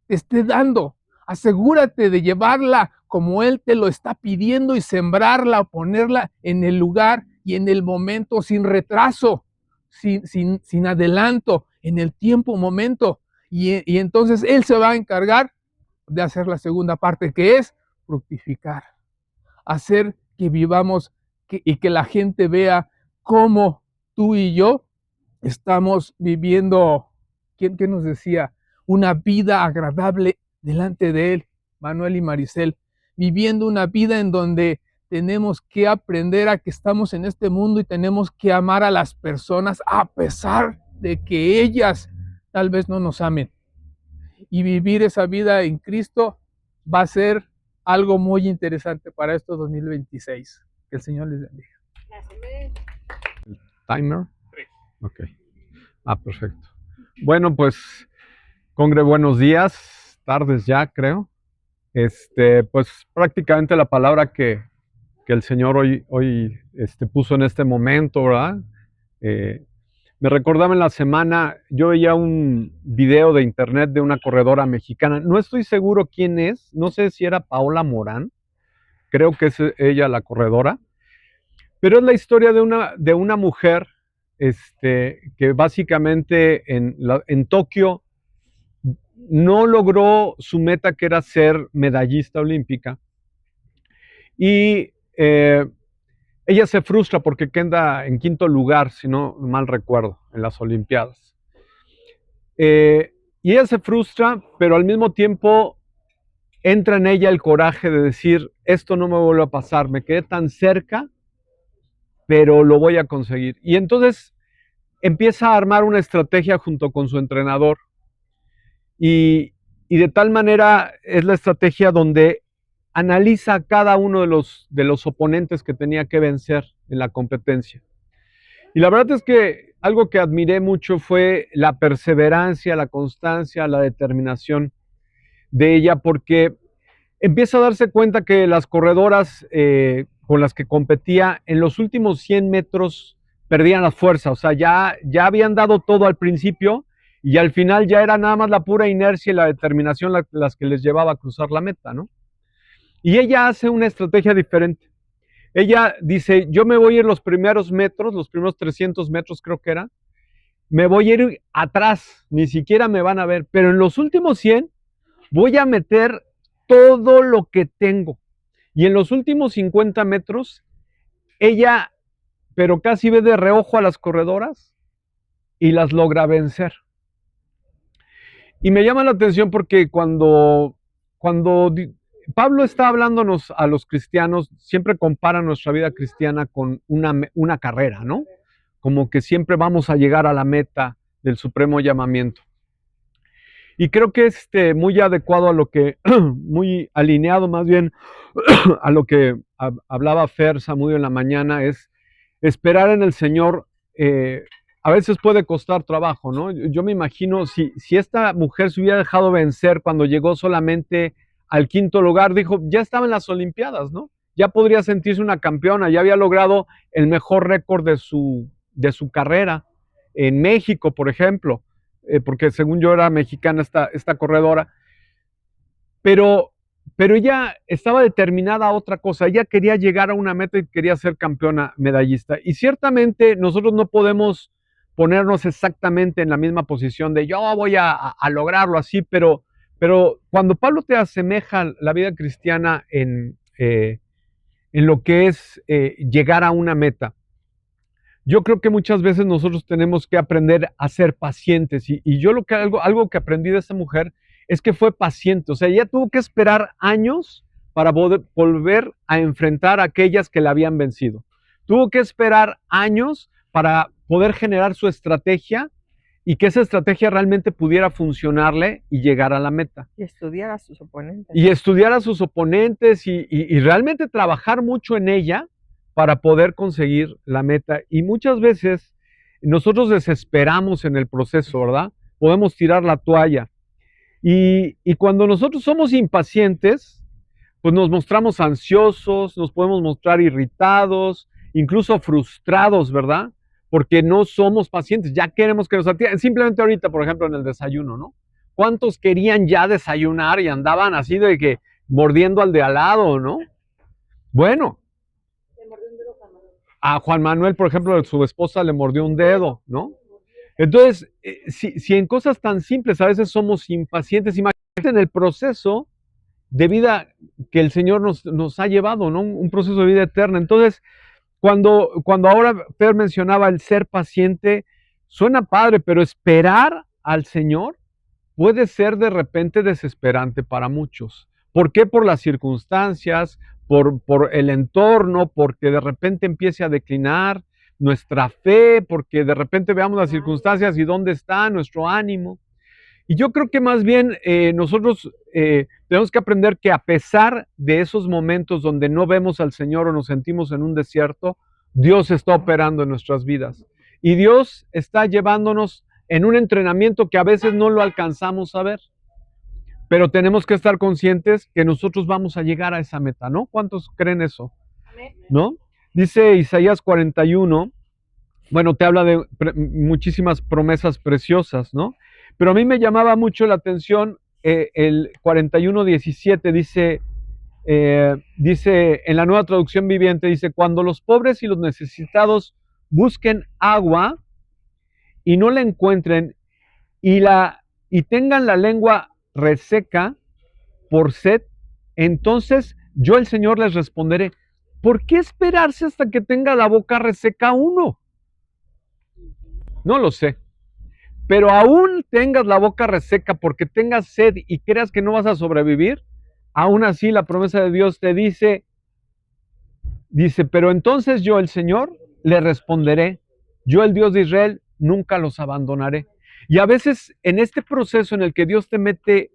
te esté dando. Asegúrate de llevarla como Él te lo está pidiendo y sembrarla, ponerla en el lugar y en el momento, sin retraso, sin adelanto, en el tiempo, momento. Y entonces Él se va a encargar de hacer la segunda parte, que es fructificar. Hacer que vivamos y que la gente vea cómo tú y yo estamos viviendo, ¿quién nos decía? Una vida agradable delante de Él, Manuel y Maricel, viviendo una vida en donde tenemos que aprender a que estamos en este mundo y tenemos que amar a las personas a pesar de que ellas tal vez no nos amen. Y vivir esa vida en Cristo va a ser algo muy interesante para este 2026. Que el Señor les bendiga. ¿Timer? Ok. Perfecto. Bueno, pues, congre, buenos días, tardes ya, creo. Pues prácticamente la palabra que el Señor hoy puso en este momento, ¿verdad? Me recordaba en la semana, yo veía un video de internet de una corredora mexicana, no estoy seguro quién es, no sé si era Paola Morán, creo que es ella la corredora, pero es la historia de una mujer que básicamente en Tokio no logró su meta, que era ser medallista olímpica, y ella se frustra porque queda en quinto lugar, si no mal recuerdo, en las Olimpiadas. Y ella se frustra, pero al mismo tiempo entra en ella el coraje de decir, esto no me vuelve a pasar, me quedé tan cerca, pero lo voy a conseguir. Y entonces empieza a armar una estrategia junto con su entrenador. Y de tal manera es la estrategia donde analiza cada uno de los oponentes que tenía que vencer en la competencia. Y la verdad es que algo que admiré mucho fue la perseverancia, la constancia, la determinación de ella, porque empieza a darse cuenta que las corredoras con las que competía en los últimos 100 metros perdían la fuerza, o sea, ya habían dado todo al principio y al final ya era nada más la pura inercia y la determinación las que les llevaba a cruzar la meta, ¿no? Y ella hace una estrategia diferente. Ella dice, yo me voy a ir los primeros metros, los primeros 300 metros creo que era, me voy a ir atrás, ni siquiera me van a ver, pero en los últimos 100 voy a meter todo lo que tengo. Y en los últimos 50 metros, ella, pero casi ve de reojo a las corredoras y las logra vencer. Y me llama la atención porque cuando Pablo está hablándonos a los cristianos, siempre compara nuestra vida cristiana con una carrera, ¿no? Como que siempre vamos a llegar a la meta del supremo llamamiento. Y creo que es muy adecuado a lo que, muy alineado más bien a lo que hablaba Fer Samudio en la mañana, es esperar en el Señor. A veces puede costar trabajo, ¿no? Yo me imagino si esta mujer se hubiera dejado vencer cuando llegó solamente al quinto lugar, dijo, ya estaba en las Olimpiadas, ¿no? Ya podría sentirse una campeona, ya había logrado el mejor récord de su carrera en México, por ejemplo, porque según yo era mexicana esta corredora, pero ella estaba determinada a otra cosa, ella quería llegar a una meta y quería ser campeona medallista, y ciertamente nosotros no podemos ponernos exactamente en la misma posición de yo voy a lograrlo así, pero cuando Pablo te asemeja la vida cristiana en lo que es llegar a una meta, yo creo que muchas veces nosotros tenemos que aprender a ser pacientes, y yo algo que aprendí de esta mujer es que fue paciente, o sea, ella tuvo que esperar años para volver a enfrentar a aquellas que la habían vencido. Tuvo que esperar años para poder generar su estrategia y que esa estrategia realmente pudiera funcionarle y llegar a la meta. Y estudiar a sus oponentes. Y estudiar a sus oponentes y realmente trabajar mucho en ella para poder conseguir la meta. Y muchas veces nosotros desesperamos en el proceso, ¿verdad? Podemos tirar la toalla. Y cuando nosotros somos impacientes, pues nos mostramos ansiosos, nos podemos mostrar irritados, incluso frustrados, ¿verdad? Porque no somos pacientes, ya queremos que nos atiendan. Simplemente ahorita, por ejemplo, en el desayuno, ¿no? ¿Cuántos querían ya desayunar y andaban así de que mordiendo al de al lado, ¿no? Bueno, a Juan Manuel, por ejemplo, su esposa le mordió un dedo, ¿no? Entonces, si en cosas tan simples a veces somos impacientes, imagínate en el proceso de vida que el Señor nos ha llevado, ¿no? Un proceso de vida eterna. Entonces, cuando ahora Fer mencionaba el ser paciente, suena padre, pero esperar al Señor puede ser de repente desesperante para muchos. ¿Por qué? Por las circunstancias, por el entorno, porque de repente empiece a declinar, nuestra fe, porque de repente veamos las circunstancias y dónde está nuestro ánimo. Y yo creo que más bien nosotros tenemos que aprender que a pesar de esos momentos donde no vemos al Señor o nos sentimos en un desierto, Dios está operando en nuestras vidas. Y Dios está llevándonos en un entrenamiento que a veces no lo alcanzamos a ver. Pero tenemos que estar conscientes que nosotros vamos a llegar a esa meta, ¿no? ¿Cuántos creen eso? ¿No? Dice Isaías 41, bueno, te habla de muchísimas promesas preciosas, ¿no? Pero a mí me llamaba mucho la atención el 41:17, dice en la Nueva Traducción Viviente, dice, cuando los pobres y los necesitados busquen agua y no la encuentren y tengan la lengua reseca por sed, entonces yo el Señor les responderé, ¿por qué esperarse hasta que tenga la boca reseca uno? No lo sé. Pero aún tengas la boca reseca porque tengas sed y creas que no vas a sobrevivir, aún así la promesa de Dios te dice, pero entonces yo el Señor le responderé, yo el Dios de Israel nunca los abandonaré. Y a veces en este proceso en el que Dios te mete,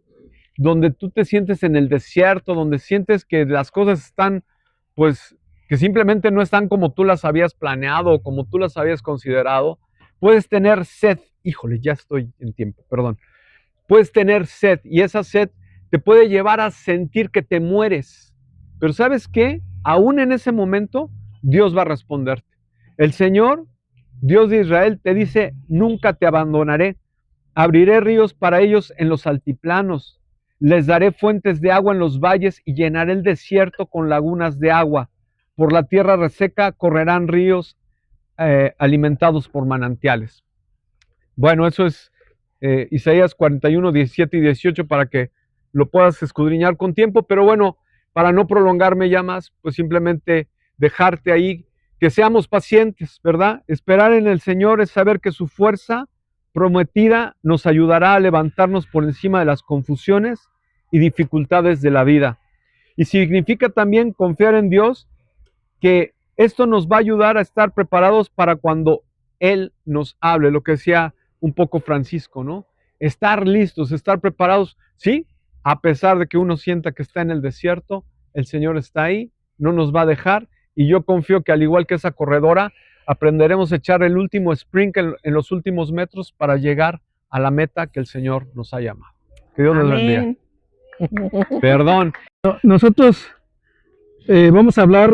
donde tú te sientes en el desierto, donde sientes que las cosas están, pues, que simplemente no están como tú las habías planeado o como tú las habías considerado, puedes tener sed. Híjole, ya estoy en tiempo, perdón. Puedes tener sed y esa sed te puede llevar a sentir que te mueres. Pero ¿sabes qué? Aún en ese momento, Dios va a responderte. El Señor, Dios de Israel, te dice, nunca te abandonaré. Abriré ríos para ellos en los altiplanos. Les daré fuentes de agua en los valles y llenaré el desierto con lagunas de agua. Por la tierra reseca correrán ríos alimentados por manantiales. Bueno, eso es Isaías 41, 17 y 18 para que lo puedas escudriñar con tiempo, pero bueno, para no prolongarme ya más, pues simplemente dejarte ahí, que seamos pacientes, ¿verdad? Esperar en el Señor es saber que su fuerza prometida nos ayudará a levantarnos por encima de las confusiones y dificultades de la vida. Y significa también confiar en Dios, que esto nos va a ayudar a estar preparados para cuando Él nos hable, lo que decía un poco Francisco, ¿no? Estar listos, estar preparados, sí, a pesar de que uno sienta que está en el desierto, el Señor está ahí, no nos va a dejar, y yo confío que al igual que esa corredora, aprenderemos a echar el último sprint en los últimos metros para llegar a la meta que el Señor nos ha llamado. Que Dios nos bendiga. Perdón. Nosotros vamos a hablar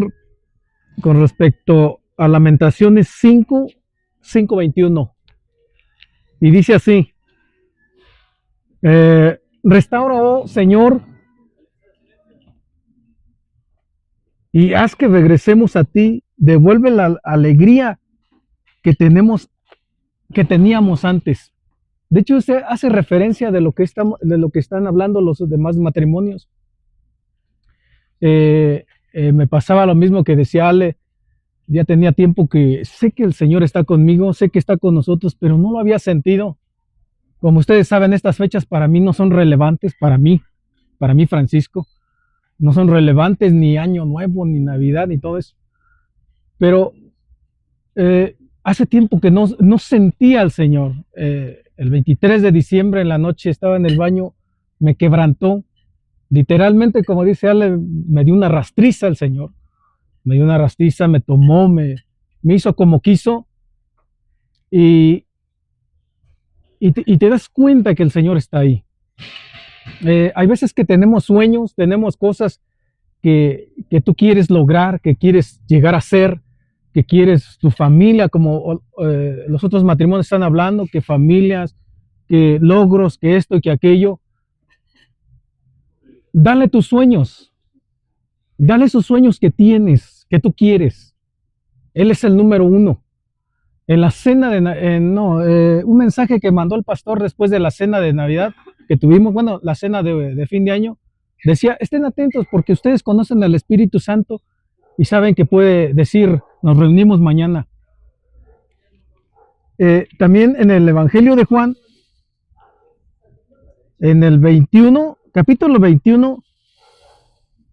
con respecto a Lamentaciones 5:21. Y dice así, restaura, oh Señor, y haz que regresemos a ti, devuelve la alegría que teníamos antes. De hecho, usted hace referencia de lo que están hablando los demás matrimonios. Me pasaba lo mismo que decía Ale, ya tenía tiempo que sé que el Señor está conmigo, sé que está con nosotros, pero no lo había sentido. Como ustedes saben, estas fechas para mí no son relevantes, para mí Francisco, no son relevantes ni Año Nuevo, ni Navidad, ni todo eso. Pero hace tiempo que no sentía al Señor. El 23 de diciembre en la noche estaba en el baño, me quebrantó. Literalmente, como dice Ale, me dio una rastriza el Señor. Me dio una rastriza, me tomó, me hizo como quiso. Y te das cuenta que el Señor está ahí. Hay veces que tenemos sueños, tenemos cosas que tú quieres lograr, que quieres llegar a ser, que quieres tu familia, como los otros matrimonios están hablando, que familias, que logros, que esto y que aquello. Dale tus sueños, dale esos sueños que tienes, que tú quieres. Él es el número uno. En la cena un mensaje que mandó el pastor después de la cena de Navidad que tuvimos, bueno, la cena de fin de año, decía, estén atentos porque ustedes conocen al Espíritu Santo y saben que puede decir, nos reunimos mañana. También en el Evangelio de Juan, en el 21, capítulo 21,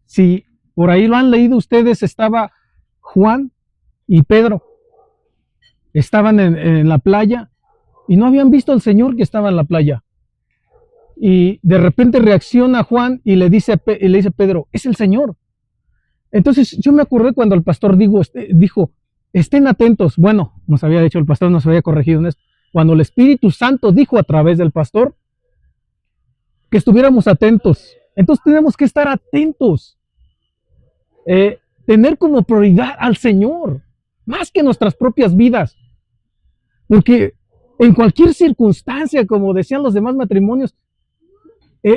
si por ahí lo han leído ustedes, estaba Juan y Pedro. estaban en la playa y no habían visto al Señor que estaba en la playa. Y de repente reacciona Juan y le dice a Pedro, es el Señor. Entonces yo me acordé cuando el pastor dijo, estén atentos. Bueno, nos había dicho el pastor, nos había corregido en esto. Cuando el Espíritu Santo dijo a través del pastor que estuviéramos atentos. Entonces tenemos que estar atentos. Tener como prioridad al Señor, más que nuestras propias vidas. Porque en cualquier circunstancia, como decían los demás matrimonios,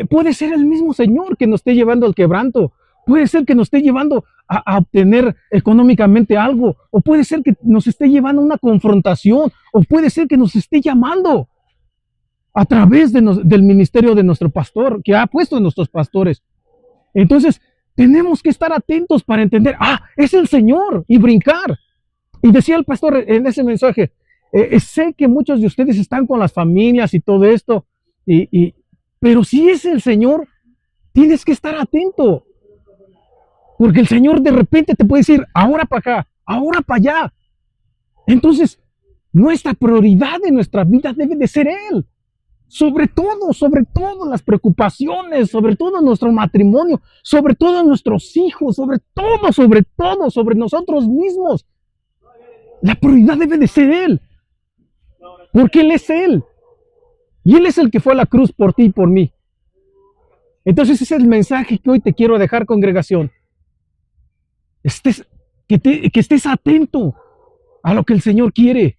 puede ser el mismo Señor que nos esté llevando al quebranto. Puede ser que nos esté llevando a obtener económicamente algo, o puede ser que nos esté llevando a una confrontación, o puede ser que nos esté llamando a través del ministerio de nuestro pastor, que ha puesto en nuestros pastores. Entonces, tenemos que estar atentos para entender, es el Señor, y brincar. Y decía el pastor en ese mensaje, sé que muchos de ustedes están con las familias y todo esto, pero si es el Señor, tienes que estar atento. Porque el Señor de repente te puede decir, ahora para acá, ahora para allá. Entonces, nuestra prioridad en nuestra vida debe de ser Él. Sobre todo las preocupaciones, sobre todo nuestro matrimonio, sobre todo nuestros hijos, sobre nosotros mismos. La prioridad debe de ser Él. Porque Él es Él. Y Él es el que fue a la cruz por ti y por mí. Entonces ese es el mensaje que hoy te quiero dejar, congregación. Que estés atento a lo que el Señor quiere,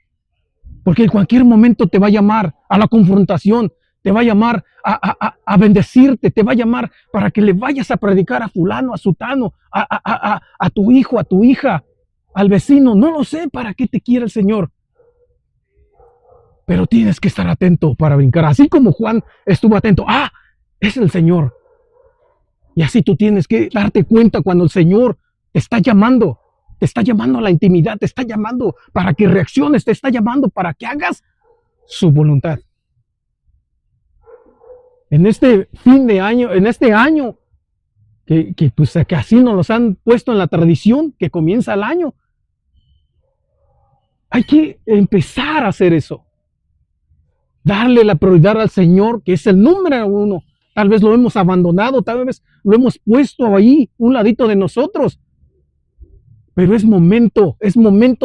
porque en cualquier momento te va a llamar a la confrontación, te va a llamar a bendecirte, te va a llamar para que le vayas a predicar a fulano, a sutano, a tu hijo, a tu hija, al vecino. No lo sé para qué te quiere el Señor, pero tienes que estar atento para brincar, así como Juan estuvo atento. Es el Señor. Y así tú tienes que darte cuenta cuando el Señor te está llamando a la intimidad, te está llamando para que reacciones, te está llamando para que hagas su voluntad. En este fin de año, en este año, que así nos los han puesto en la tradición, que comienza el año, hay que empezar a hacer eso. Darle la prioridad al Señor, que es el número uno. Tal vez lo hemos abandonado, tal vez lo hemos puesto ahí, un ladito de nosotros. Pero es momento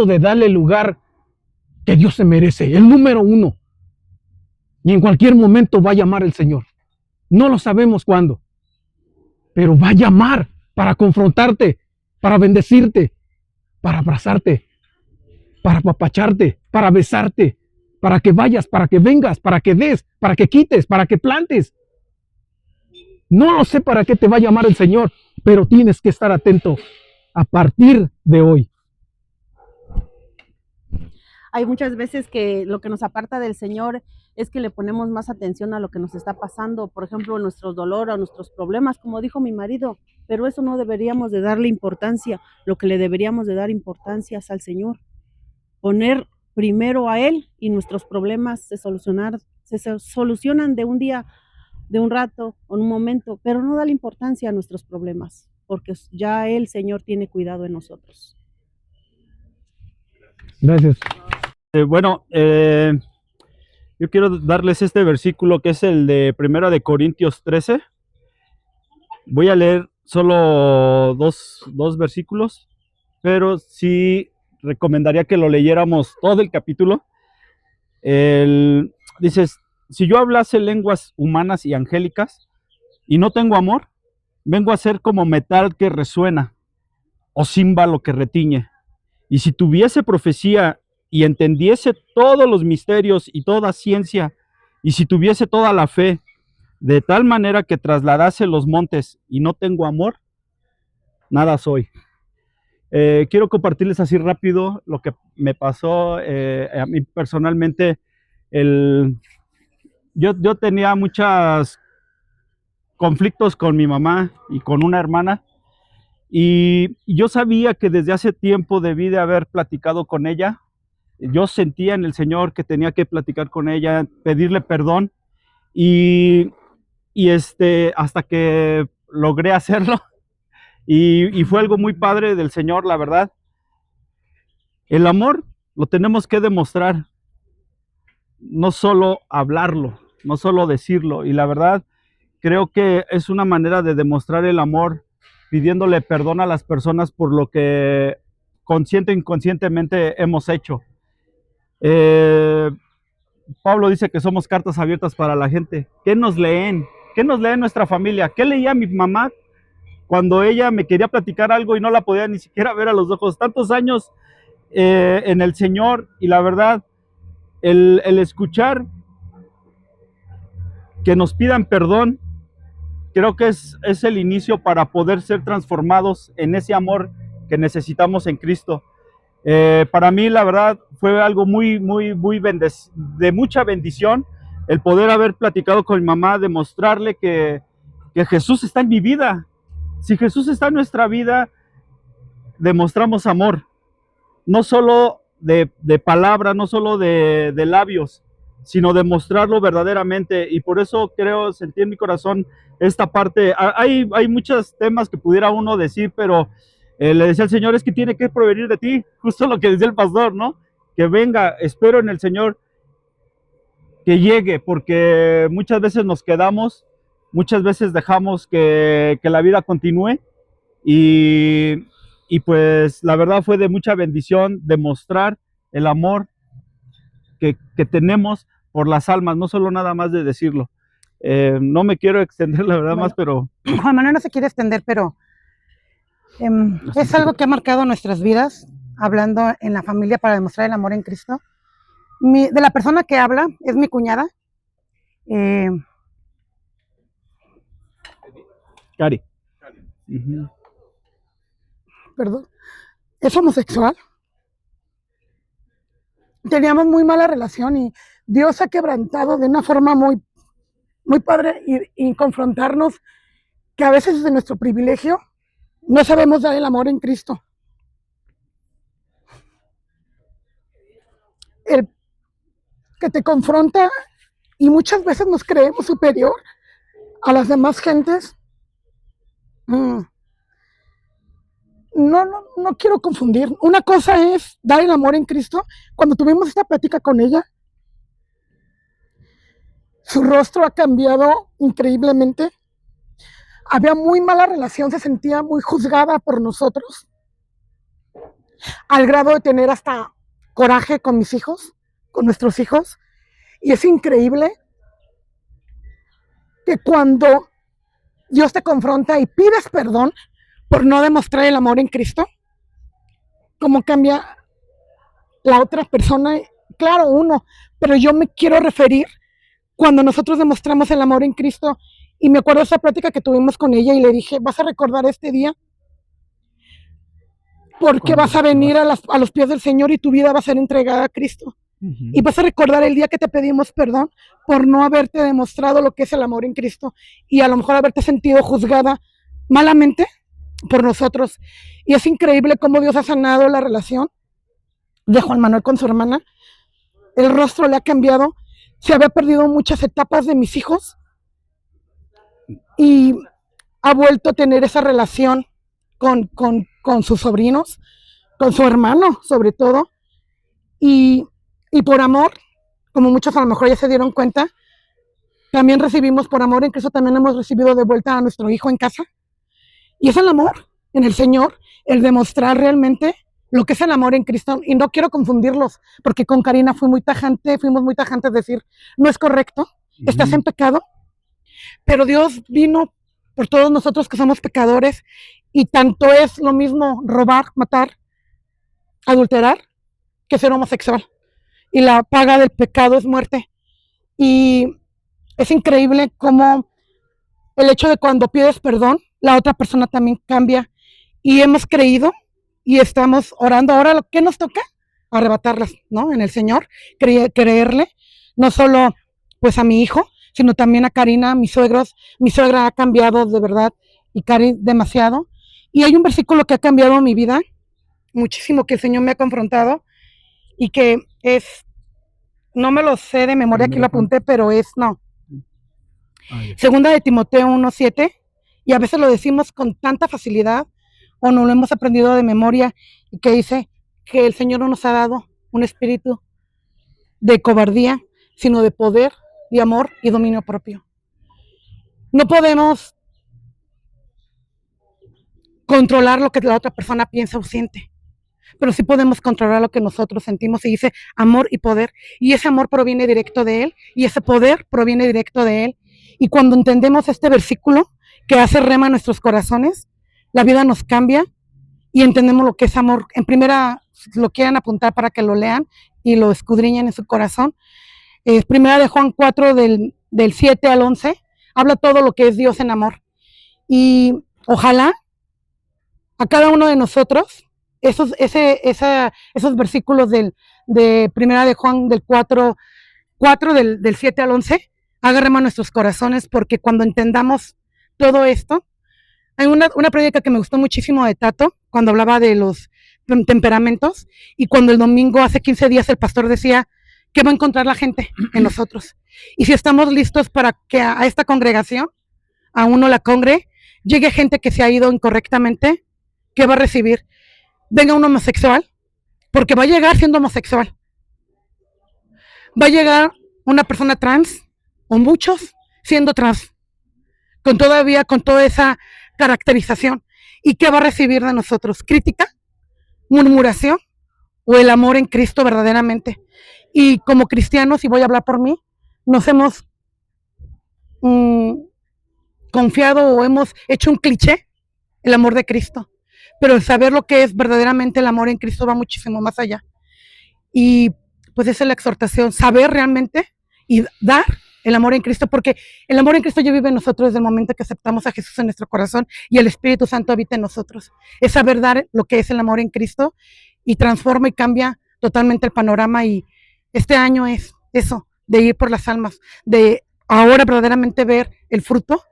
de darle el lugar que Dios se merece, el número uno. Y en cualquier momento va a llamar el Señor. No lo sabemos cuándo, pero va a llamar para confrontarte, para bendecirte, para abrazarte, para apapacharte, para besarte, para que vayas, para que vengas, para que des, para que quites, para que plantes. No lo sé para qué te va a llamar el Señor, pero tienes que estar atento a partir de hoy. Hay muchas veces que lo que nos aparta del Señor es que le ponemos más atención a lo que nos está pasando, por ejemplo, a nuestros dolores, a nuestros problemas, como dijo mi marido, pero eso no deberíamos de darle importancia. Lo que le deberíamos de dar importancia es al Señor. Poner primero a Él y nuestros problemas se solucionan de un día, de un rato o en un momento, pero no darle importancia a nuestros problemas, porque ya el Señor tiene cuidado de nosotros. Gracias. Yo quiero darles este versículo que es el de 1 de Corintios 13. Voy a leer solo dos versículos, pero sí recomendaría que lo leyéramos todo el capítulo. Dices, si yo hablase lenguas humanas y angélicas y no tengo amor, vengo a ser como metal que resuena o címbalo que retiñe. Y si tuviese profecía y entendiese todos los misterios y toda ciencia, y si tuviese toda la fe, de tal manera que trasladase los montes y no tengo amor, nada soy. Quiero compartirles así rápido lo que me pasó a mí personalmente. Yo tenía muchos conflictos con mi mamá y con una hermana, y yo sabía que desde hace tiempo debí de haber platicado con ella. Yo sentía en el Señor que tenía que platicar con ella, pedirle perdón, y hasta que logré hacerlo, y fue algo muy padre del Señor, la verdad. El amor lo tenemos que demostrar, no solo hablarlo, no solo decirlo. Y la verdad, creo que es una manera de demostrar el amor, pidiéndole perdón a las personas por lo que consciente e inconscientemente hemos hecho. Pablo dice que somos cartas abiertas para la gente. ¿Qué nos leen? ¿Qué nos lee nuestra familia? ¿Qué leía mi mamá cuando ella me quería platicar algo y no la podía ni siquiera ver a los ojos? Tantos años en el Señor, y la verdad, el escuchar que nos pidan perdón, creo que es el inicio para poder ser transformados en ese amor que necesitamos en Cristo. Para mí, la verdad, fue algo muy de mucha bendición el poder haber platicado con mi mamá, demostrarle que Jesús está en mi vida. Si Jesús está en nuestra vida, demostramos amor, no solo de palabra, no solo de labios, sino demostrarlo verdaderamente. Y por eso creo, sentí en mi corazón esta parte. Hay muchos temas que pudiera uno decir, pero le decía al Señor, es que tiene que provenir de ti, justo lo que decía el pastor, ¿no? Que venga, espero en el Señor que llegue, porque muchas veces nos quedamos, muchas veces dejamos que la vida continúe, y pues la verdad fue de mucha bendición demostrar el amor que tenemos por las almas, no solo nada más de decirlo. No me quiero extender, la verdad, más, pero... Juan Manuel no se quiere extender, pero es algo que ha marcado nuestras vidas, hablando en la familia para demostrar el amor en Cristo. De la persona que habla es mi cuñada. Cari. Perdón. Es homosexual. Teníamos muy mala relación y Dios ha quebrantado de una forma muy padre y confrontarnos que a veces de nuestro privilegio no sabemos dar el amor en Cristo. El que te confronta y muchas veces nos creemos superior a las demás gentes. No quiero confundir. Una cosa es dar el amor en Cristo. Cuando tuvimos esta plática con ella, su rostro ha cambiado increíblemente. Había muy mala relación, se sentía muy juzgada por nosotros, al grado de tener hasta coraje con mis hijos, con nuestros hijos. Y es increíble que cuando Dios te confronta y pides perdón por no demostrar el amor en Cristo, cómo cambia la otra persona. Claro, uno, pero yo me quiero referir cuando nosotros demostramos el amor en Cristo. Y me acuerdo de esa plática que tuvimos con ella y le dije, vas a recordar este día porque vas a venir a los pies del Señor y tu vida va a ser entregada a Cristo. Y vas a recordar el día que te pedimos perdón por no haberte demostrado lo que es el amor en Cristo y a lo mejor haberte sentido juzgada malamente por nosotros. Y es increíble cómo Dios ha sanado la relación de Juan Manuel con su hermana. El rostro le ha cambiado. Se había perdido muchas etapas de mis hijos y ha vuelto a tener esa relación con sus sobrinos, con su hermano sobre todo, y por amor, como muchos a lo mejor ya se dieron cuenta, también recibimos por amor, incluso también hemos recibido de vuelta a nuestro hijo en casa, y es el amor en el Señor, el demostrar realmente lo que es el amor en Cristo. Y no quiero confundirlos, porque con Karina fuimos muy tajantes de decir, no es correcto, estás en pecado, pero Dios vino por todos nosotros que somos pecadores, y tanto es lo mismo robar, matar, adulterar, que ser homosexual. Y la paga del pecado es muerte. Y es increíble cómo el hecho de cuando pides perdón, la otra persona también cambia. Y hemos creído y estamos orando. Ahora, ¿lo que nos toca? Arrebatarlas, ¿no? En el Señor, creerle, no solo pues a mi hijo, sino también a Karina, mis suegros. Mi suegra ha cambiado de verdad y Cari demasiado. Y hay un versículo que ha cambiado mi vida muchísimo, que el Señor me ha confrontado y que es, no me lo sé de memoria, aquí lo apunté, pero es, Segunda de Timoteo 1:7, y a veces lo decimos con tanta facilidad o no lo hemos aprendido de memoria, y que dice que el Señor no nos ha dado un espíritu de cobardía, sino de poder, de amor y dominio propio. No podemos controlar lo que la otra persona piensa o siente, pero sí podemos controlar lo que nosotros sentimos, y dice amor y poder, y ese amor proviene directo de Él, y ese poder proviene directo de Él, y cuando entendemos este versículo que hace rema en nuestros corazones, la vida nos cambia, y entendemos lo que es amor. En primera, lo quieran apuntar para que lo lean, y lo escudriñen en su corazón, primera de Juan 4, del 7 al 11, habla todo lo que es Dios en amor, y ojalá a cada uno de nosotros, esos versículos de primera de Juan del 4 del 7 al 11, haga rema en nuestros corazones, porque cuando entendamos todo esto, hay una prédica que me gustó muchísimo de Tato, cuando hablaba de los temperamentos, y cuando el domingo, hace 15 días, el pastor decía, ¿qué va a encontrar la gente en nosotros? Y si estamos listos para que a esta congregación, a uno la congre, llegue gente que se ha ido incorrectamente, ¿qué va a recibir? Venga un homosexual, porque va a llegar siendo homosexual. Va a llegar una persona trans, o muchos siendo trans, con toda esa caracterización. ¿Y qué va a recibir de nosotros? ¿Crítica? ¿Murmuración? ¿O el amor en Cristo verdaderamente? Y como cristianos, y voy a hablar por mí, nos hemos confiado o hemos hecho un cliché, el amor de Cristo. Pero el saber lo que es verdaderamente el amor en Cristo va muchísimo más allá. Y pues esa es la exhortación, saber realmente y dar el amor en Cristo, porque el amor en Cristo ya vive en nosotros desde el momento que aceptamos a Jesús en nuestro corazón y el Espíritu Santo habita en nosotros. Es saber dar lo que es el amor en Cristo, y transforma y cambia totalmente el panorama, y este año es eso, de ir por las almas, de ahora verdaderamente ver el fruto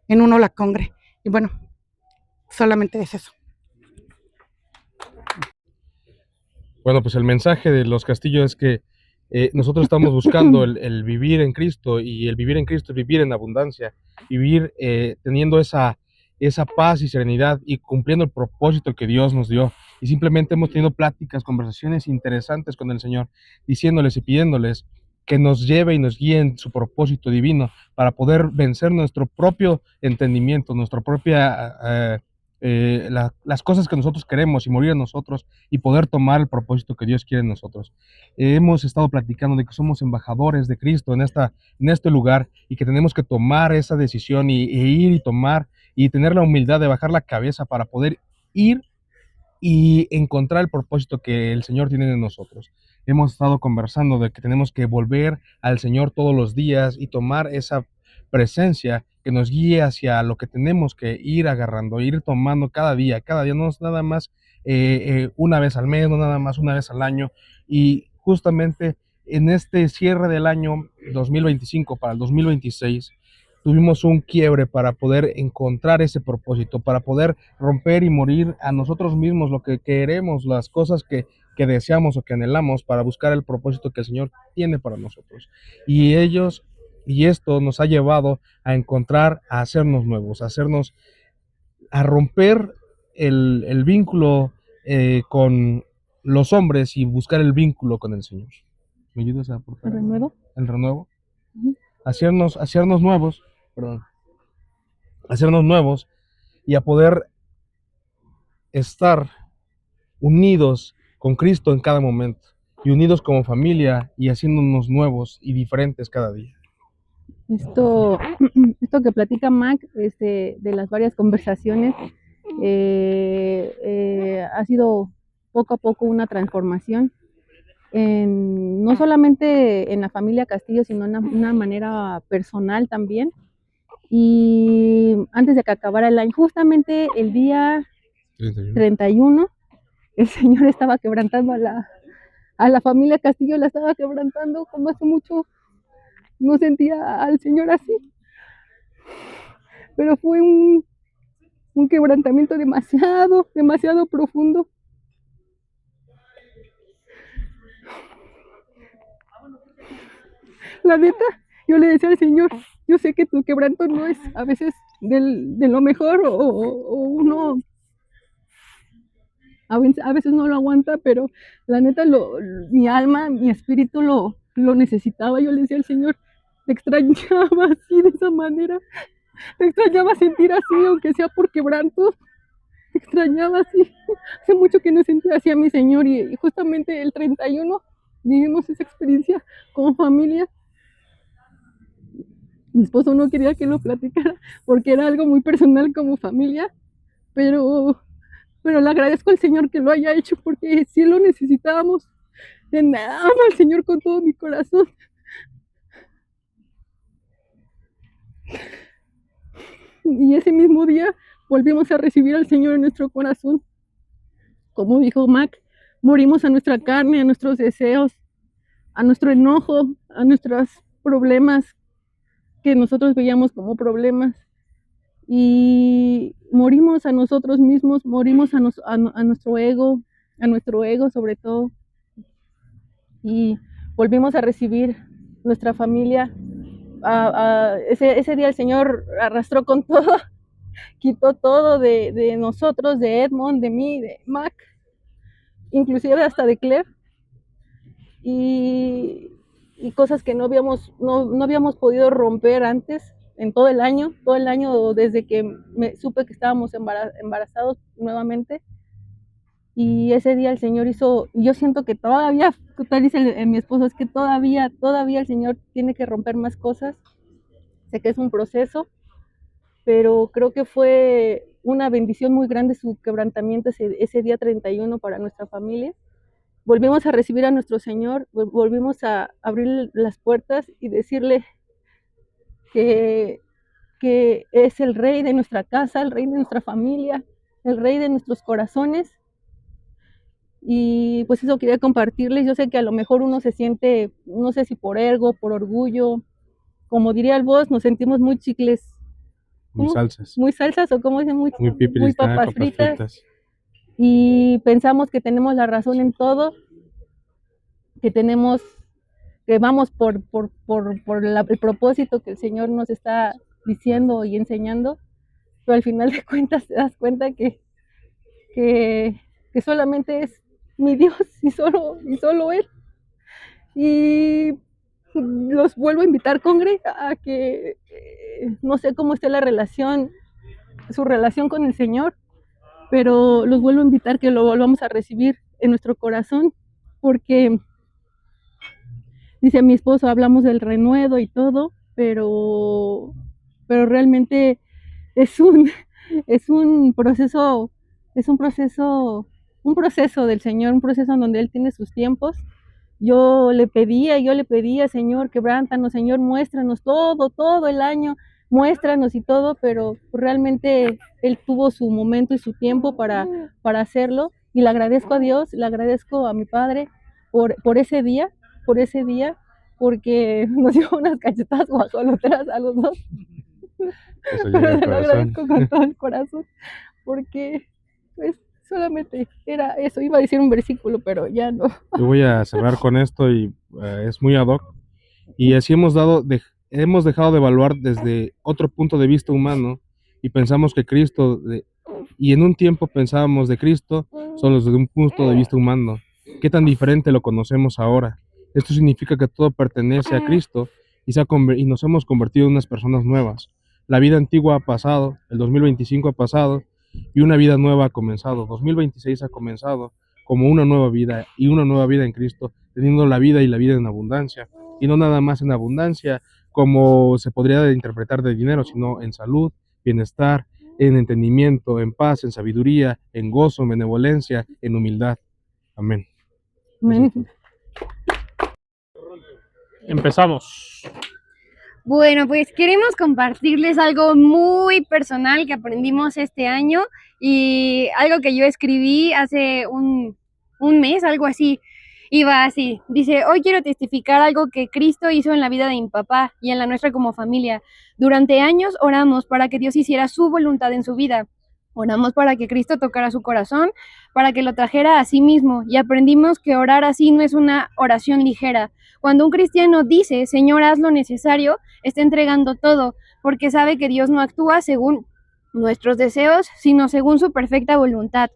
en uno la congre. Y bueno, solamente es eso. Bueno, pues el mensaje de Los Castillo es que nosotros estamos buscando el vivir en Cristo, y el vivir en Cristo es vivir en abundancia, vivir teniendo esa paz y serenidad y cumpliendo el propósito que Dios nos dio. Y simplemente hemos tenido pláticas, conversaciones interesantes con el Señor, diciéndoles y pidiéndoles que nos lleve y nos guíe en su propósito divino para poder vencer nuestro propio entendimiento, nuestra propia las cosas que nosotros queremos, y morir en nosotros, y poder tomar el propósito que Dios quiere en nosotros. Hemos estado platicando de que somos embajadores de Cristo en este lugar, y que tenemos que tomar esa decisión e ir y tomar y tener la humildad de bajar la cabeza para poder ir y encontrar el propósito que el Señor tiene en nosotros. Hemos estado conversando de que tenemos que volver al Señor todos los días y tomar esa presencia que nos guíe hacia lo que tenemos que ir agarrando, ir tomando cada día, no es nada más una vez al mes, no nada más una vez al año. Y justamente en este cierre del año 2025 para el 2026, tuvimos un quiebre para poder encontrar ese propósito, para poder romper y morir a nosotros mismos, lo que queremos, las cosas que deseamos o que anhelamos, para buscar el propósito que el Señor tiene para nosotros. Y esto nos ha llevado a encontrar, a hacernos nuevos, a romper el vínculo con los hombres y buscar el vínculo con el Señor. ¿Me ayudas a aportar? ¿El renuevo? El renuevo. Uh-huh. Hacernos nuevos, hacernos nuevos, y a poder estar unidos con Cristo en cada momento, y unidos como familia, y haciéndonos nuevos y diferentes cada día. Esto que platica Mac, de las varias conversaciones, ha sido poco a poco una transformación, no solamente en la familia Castillo, sino en una manera personal también. Y antes de que acabara el año, justamente el día 31, el Señor estaba quebrantando a la familia Castillo, la estaba quebrantando como hace mucho. No sentía al Señor así, pero fue un quebrantamiento demasiado profundo. La neta, yo le decía al Señor, yo sé que tu quebranto no es a veces de lo mejor, o uno a veces no lo aguanta, pero la neta, mi alma, mi espíritu lo necesitaba. Yo le decía al Señor, te extrañaba así, de esa manera, te extrañaba sentir así, aunque sea por quebrantos, te extrañaba así. Hace mucho que no sentía así a mi Señor, y justamente el 31 vivimos esa experiencia como familia. Mi esposo no quería que lo platicara porque era algo muy personal como familia, pero le agradezco al Señor que lo haya hecho, porque sí lo necesitábamos. Amo al Señor con todo mi corazón. Y ese mismo día volvimos a recibir al Señor en nuestro corazón. Como dijo Mac, morimos a nuestra carne, a nuestros deseos, a nuestro enojo, a nuestros problemas que nosotros veíamos como problemas. Y morimos a nosotros mismos, morimos a nuestro ego sobre todo. Y volvimos a recibir nuestra familia. Ese día el Señor arrastró con todo, quitó todo de nosotros, de Edmond, de mí, de Mac, inclusive hasta de Claire, y cosas que no habíamos podido romper antes en todo el año desde que supe que estábamos embarazados nuevamente. Y ese día el Señor hizo, yo siento que todavía, tal dice mi esposo, es que todavía el Señor tiene que romper más cosas. Sé que es un proceso, pero creo que fue una bendición muy grande su quebrantamiento ese día 31 para nuestra familia. Volvimos a recibir a nuestro Señor, volvimos a abrir las puertas y decirle que es el Rey de nuestra casa, el Rey de nuestra familia, el Rey de nuestros corazones. Y pues eso quería compartirles. Yo sé que a lo mejor uno se siente, no sé si por ego, por orgullo, como diría el boss, nos sentimos muy chicles. Muy salsas. Muy salsas, o como dicen, muy papas fritas. Y pensamos que tenemos la razón en todo, que vamos por el propósito que el Señor nos está diciendo y enseñando, pero al final de cuentas te das cuenta que solamente es mi Dios y solo Él. Y los vuelvo a invitar, Congre, a que no sé cómo esté su relación con el Señor, pero los vuelvo a invitar que lo volvamos a recibir en nuestro corazón, porque dice mi esposo, hablamos del renuevo y todo, pero realmente es un proceso del Señor, un proceso en donde Él tiene sus tiempos. Yo le pedía, Señor, quebrántanos, Señor, muéstranos todo el año, muéstranos y todo, pero realmente Él tuvo su momento y su tiempo para hacerlo, y le agradezco a Dios, le agradezco a mi padre por ese día, porque nos dio unas cachetadas guajoloteras a los dos. Pero se lo agradezco con todo el corazón, porque pues solamente era eso. Iba a decir un versículo, pero ya no. Yo voy a cerrar con esto, y es muy ad hoc. Y así hemos dejado de evaluar desde otro punto de vista humano, y pensamos que Cristo, y en un tiempo pensábamos de Cristo solo desde un punto de vista humano. ¿Qué tan diferente lo conocemos ahora? Esto significa que todo pertenece a Cristo y nos hemos convertido en unas personas nuevas. La vida antigua ha pasado, el 2025 ha pasado, y una vida nueva ha comenzado. 2026 ha comenzado como una nueva vida, y una nueva vida en Cristo, teniendo la vida y la vida en abundancia, y no nada más en abundancia como se podría interpretar de dinero, sino en salud, bienestar, en entendimiento, en paz, en sabiduría, en gozo, en benevolencia, en humildad. Amén. Amén. Empezamos. Bueno, pues queremos compartirles algo muy personal que aprendimos este año, y algo que yo escribí hace un mes, algo así. Iba así, dice: hoy quiero testificar algo que Cristo hizo en la vida de mi papá y en la nuestra como familia. Durante años oramos para que Dios hiciera su voluntad en su vida. Oramos para que Cristo tocara su corazón, para que lo trajera a sí mismo, y aprendimos que orar así no es una oración ligera. Cuando un cristiano dice: Señor, haz lo necesario, está entregando todo, porque sabe que Dios no actúa según nuestros deseos, sino según su perfecta voluntad.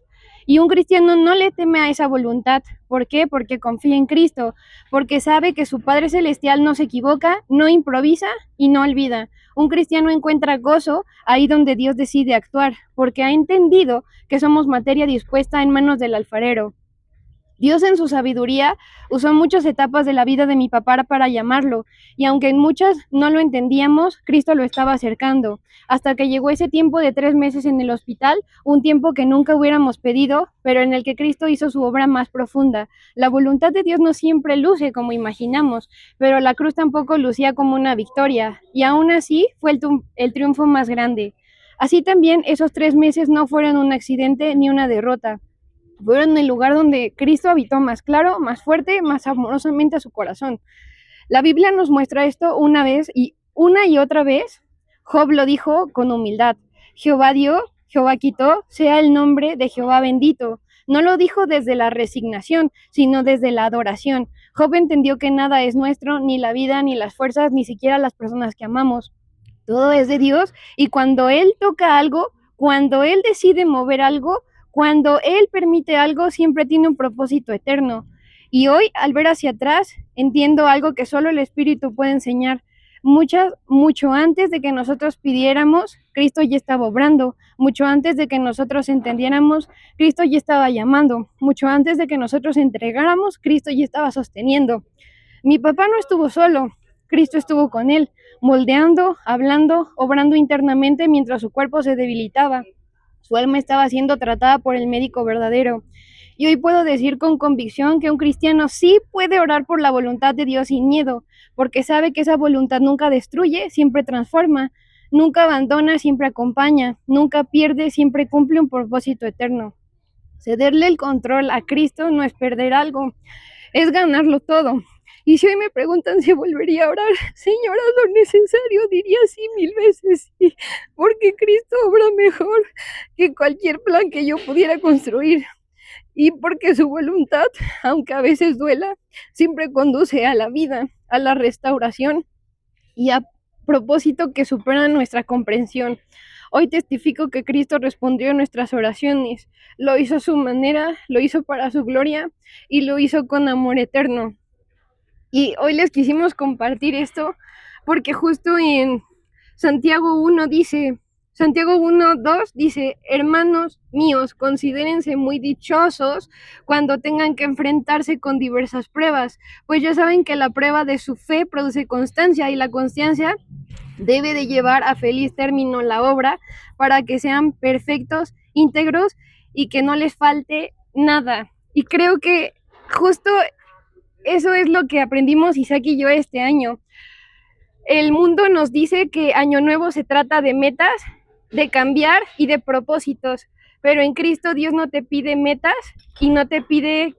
Y un cristiano no le teme a esa voluntad. ¿Por qué? Porque confía en Cristo, porque sabe que su Padre Celestial no se equivoca, no improvisa y no olvida. Un cristiano encuentra gozo ahí donde Dios decide actuar, porque ha entendido que somos materia dispuesta en manos del alfarero. Dios en su sabiduría usó muchas etapas de la vida de mi papá para llamarlo, y aunque en muchas no lo entendíamos, Cristo lo estaba acercando, hasta que llegó ese tiempo de 3 meses en el hospital, un tiempo que nunca hubiéramos pedido, pero en el que Cristo hizo su obra más profunda. La voluntad de Dios no siempre luce como imaginamos, pero la cruz tampoco lucía como una victoria, y aún así fue el triunfo más grande. Así también esos 3 meses no fueron un accidente ni una derrota. Fueron el lugar donde Cristo habitó más claro, más fuerte, más amorosamente a su corazón. La Biblia nos muestra esto una y otra vez. Job lo dijo con humildad. Jehová dio, Jehová quitó, sea el nombre de Jehová bendito. No lo dijo desde la resignación, sino desde la adoración. Job entendió que nada es nuestro, ni la vida, ni las fuerzas, ni siquiera las personas que amamos. Todo es de Dios, y cuando Él toca algo, cuando Él decide mover algo, cuando Él permite algo, siempre tiene un propósito eterno. Y hoy, al ver hacia atrás, entiendo algo que solo el Espíritu puede enseñar. Mucho antes de que nosotros pidiéramos, Cristo ya estaba obrando. Mucho antes de que nosotros entendiéramos, Cristo ya estaba llamando. Mucho antes de que nosotros entregáramos, Cristo ya estaba sosteniendo. Mi papá no estuvo solo, Cristo estuvo con él, moldeando, hablando, obrando internamente mientras su cuerpo se debilitaba. Su alma estaba siendo tratada por el médico verdadero. Y hoy puedo decir con convicción que un cristiano sí puede orar por la voluntad de Dios sin miedo, porque sabe que esa voluntad nunca destruye, siempre transforma, nunca abandona, siempre acompaña, nunca pierde, siempre cumple un propósito eterno. Cederle el control a Cristo no es perder algo, es ganarlo todo. Y si hoy me preguntan si volvería a orar, Señor, haz lo necesario, diría sí 1000 veces sí, porque Cristo obra mejor que cualquier plan que yo pudiera construir. Y porque su voluntad, aunque a veces duela, siempre conduce a la vida, a la restauración y a propósito que superan nuestra comprensión. Hoy testifico que Cristo respondió a nuestras oraciones, lo hizo a su manera, lo hizo para su gloria y lo hizo con amor eterno. Y hoy les quisimos compartir esto porque justo en Santiago 1:2 dice, hermanos míos, considérense muy dichosos cuando tengan que enfrentarse con diversas pruebas, pues ya saben que la prueba de su fe produce constancia y la constancia debe de llevar a feliz término la obra para que sean perfectos, íntegros y que no les falte nada. Y creo que justo eso es lo que aprendimos Isaac y yo este año. El mundo nos dice que Año Nuevo se trata de metas, de cambiar y de propósitos, pero en Cristo Dios no te pide metas y no te pide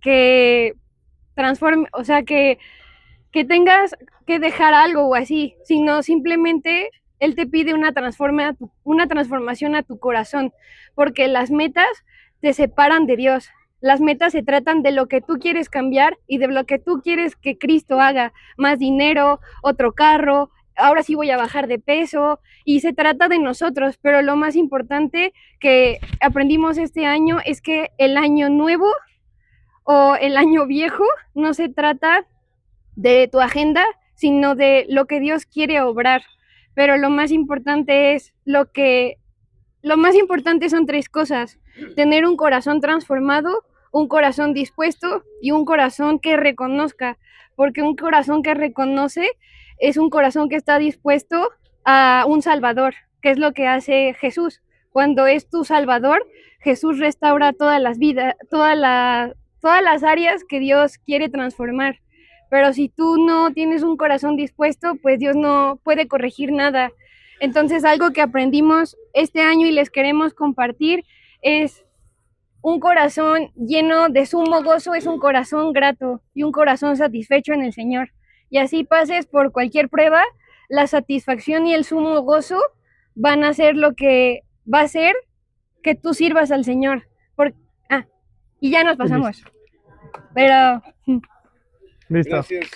que transforme, o sea, que tengas que dejar algo o así, sino simplemente Él te pide una transformación a tu corazón, porque las metas te separan de Dios. Las metas se tratan de lo que tú quieres cambiar y de lo que tú quieres que Cristo haga. Más dinero, otro carro, ahora sí voy a bajar de peso, y se trata de nosotros, pero lo más importante que aprendimos este año es que el año nuevo o el año viejo no se trata de tu agenda, sino de lo que Dios quiere obrar. Pero lo más importante son 3 cosas: tener un corazón transformado, un corazón dispuesto y un corazón que reconozca, porque un corazón que reconoce es un corazón que está dispuesto a un Salvador, que es lo que hace Jesús. Cuando es tu Salvador, Jesús restaura todas las vidas, todas las áreas que Dios quiere transformar. Pero si tú no tienes un corazón dispuesto, pues Dios no puede corregir nada. Entonces, algo que aprendimos este año y les queremos compartir es: un corazón lleno de sumo gozo es un corazón grato y un corazón satisfecho en el Señor. Y así pases por cualquier prueba, la satisfacción y el sumo gozo van a ser lo que va a hacer que tú sirvas al Señor. Y ya nos pasamos. Pero... Listo. Gracias.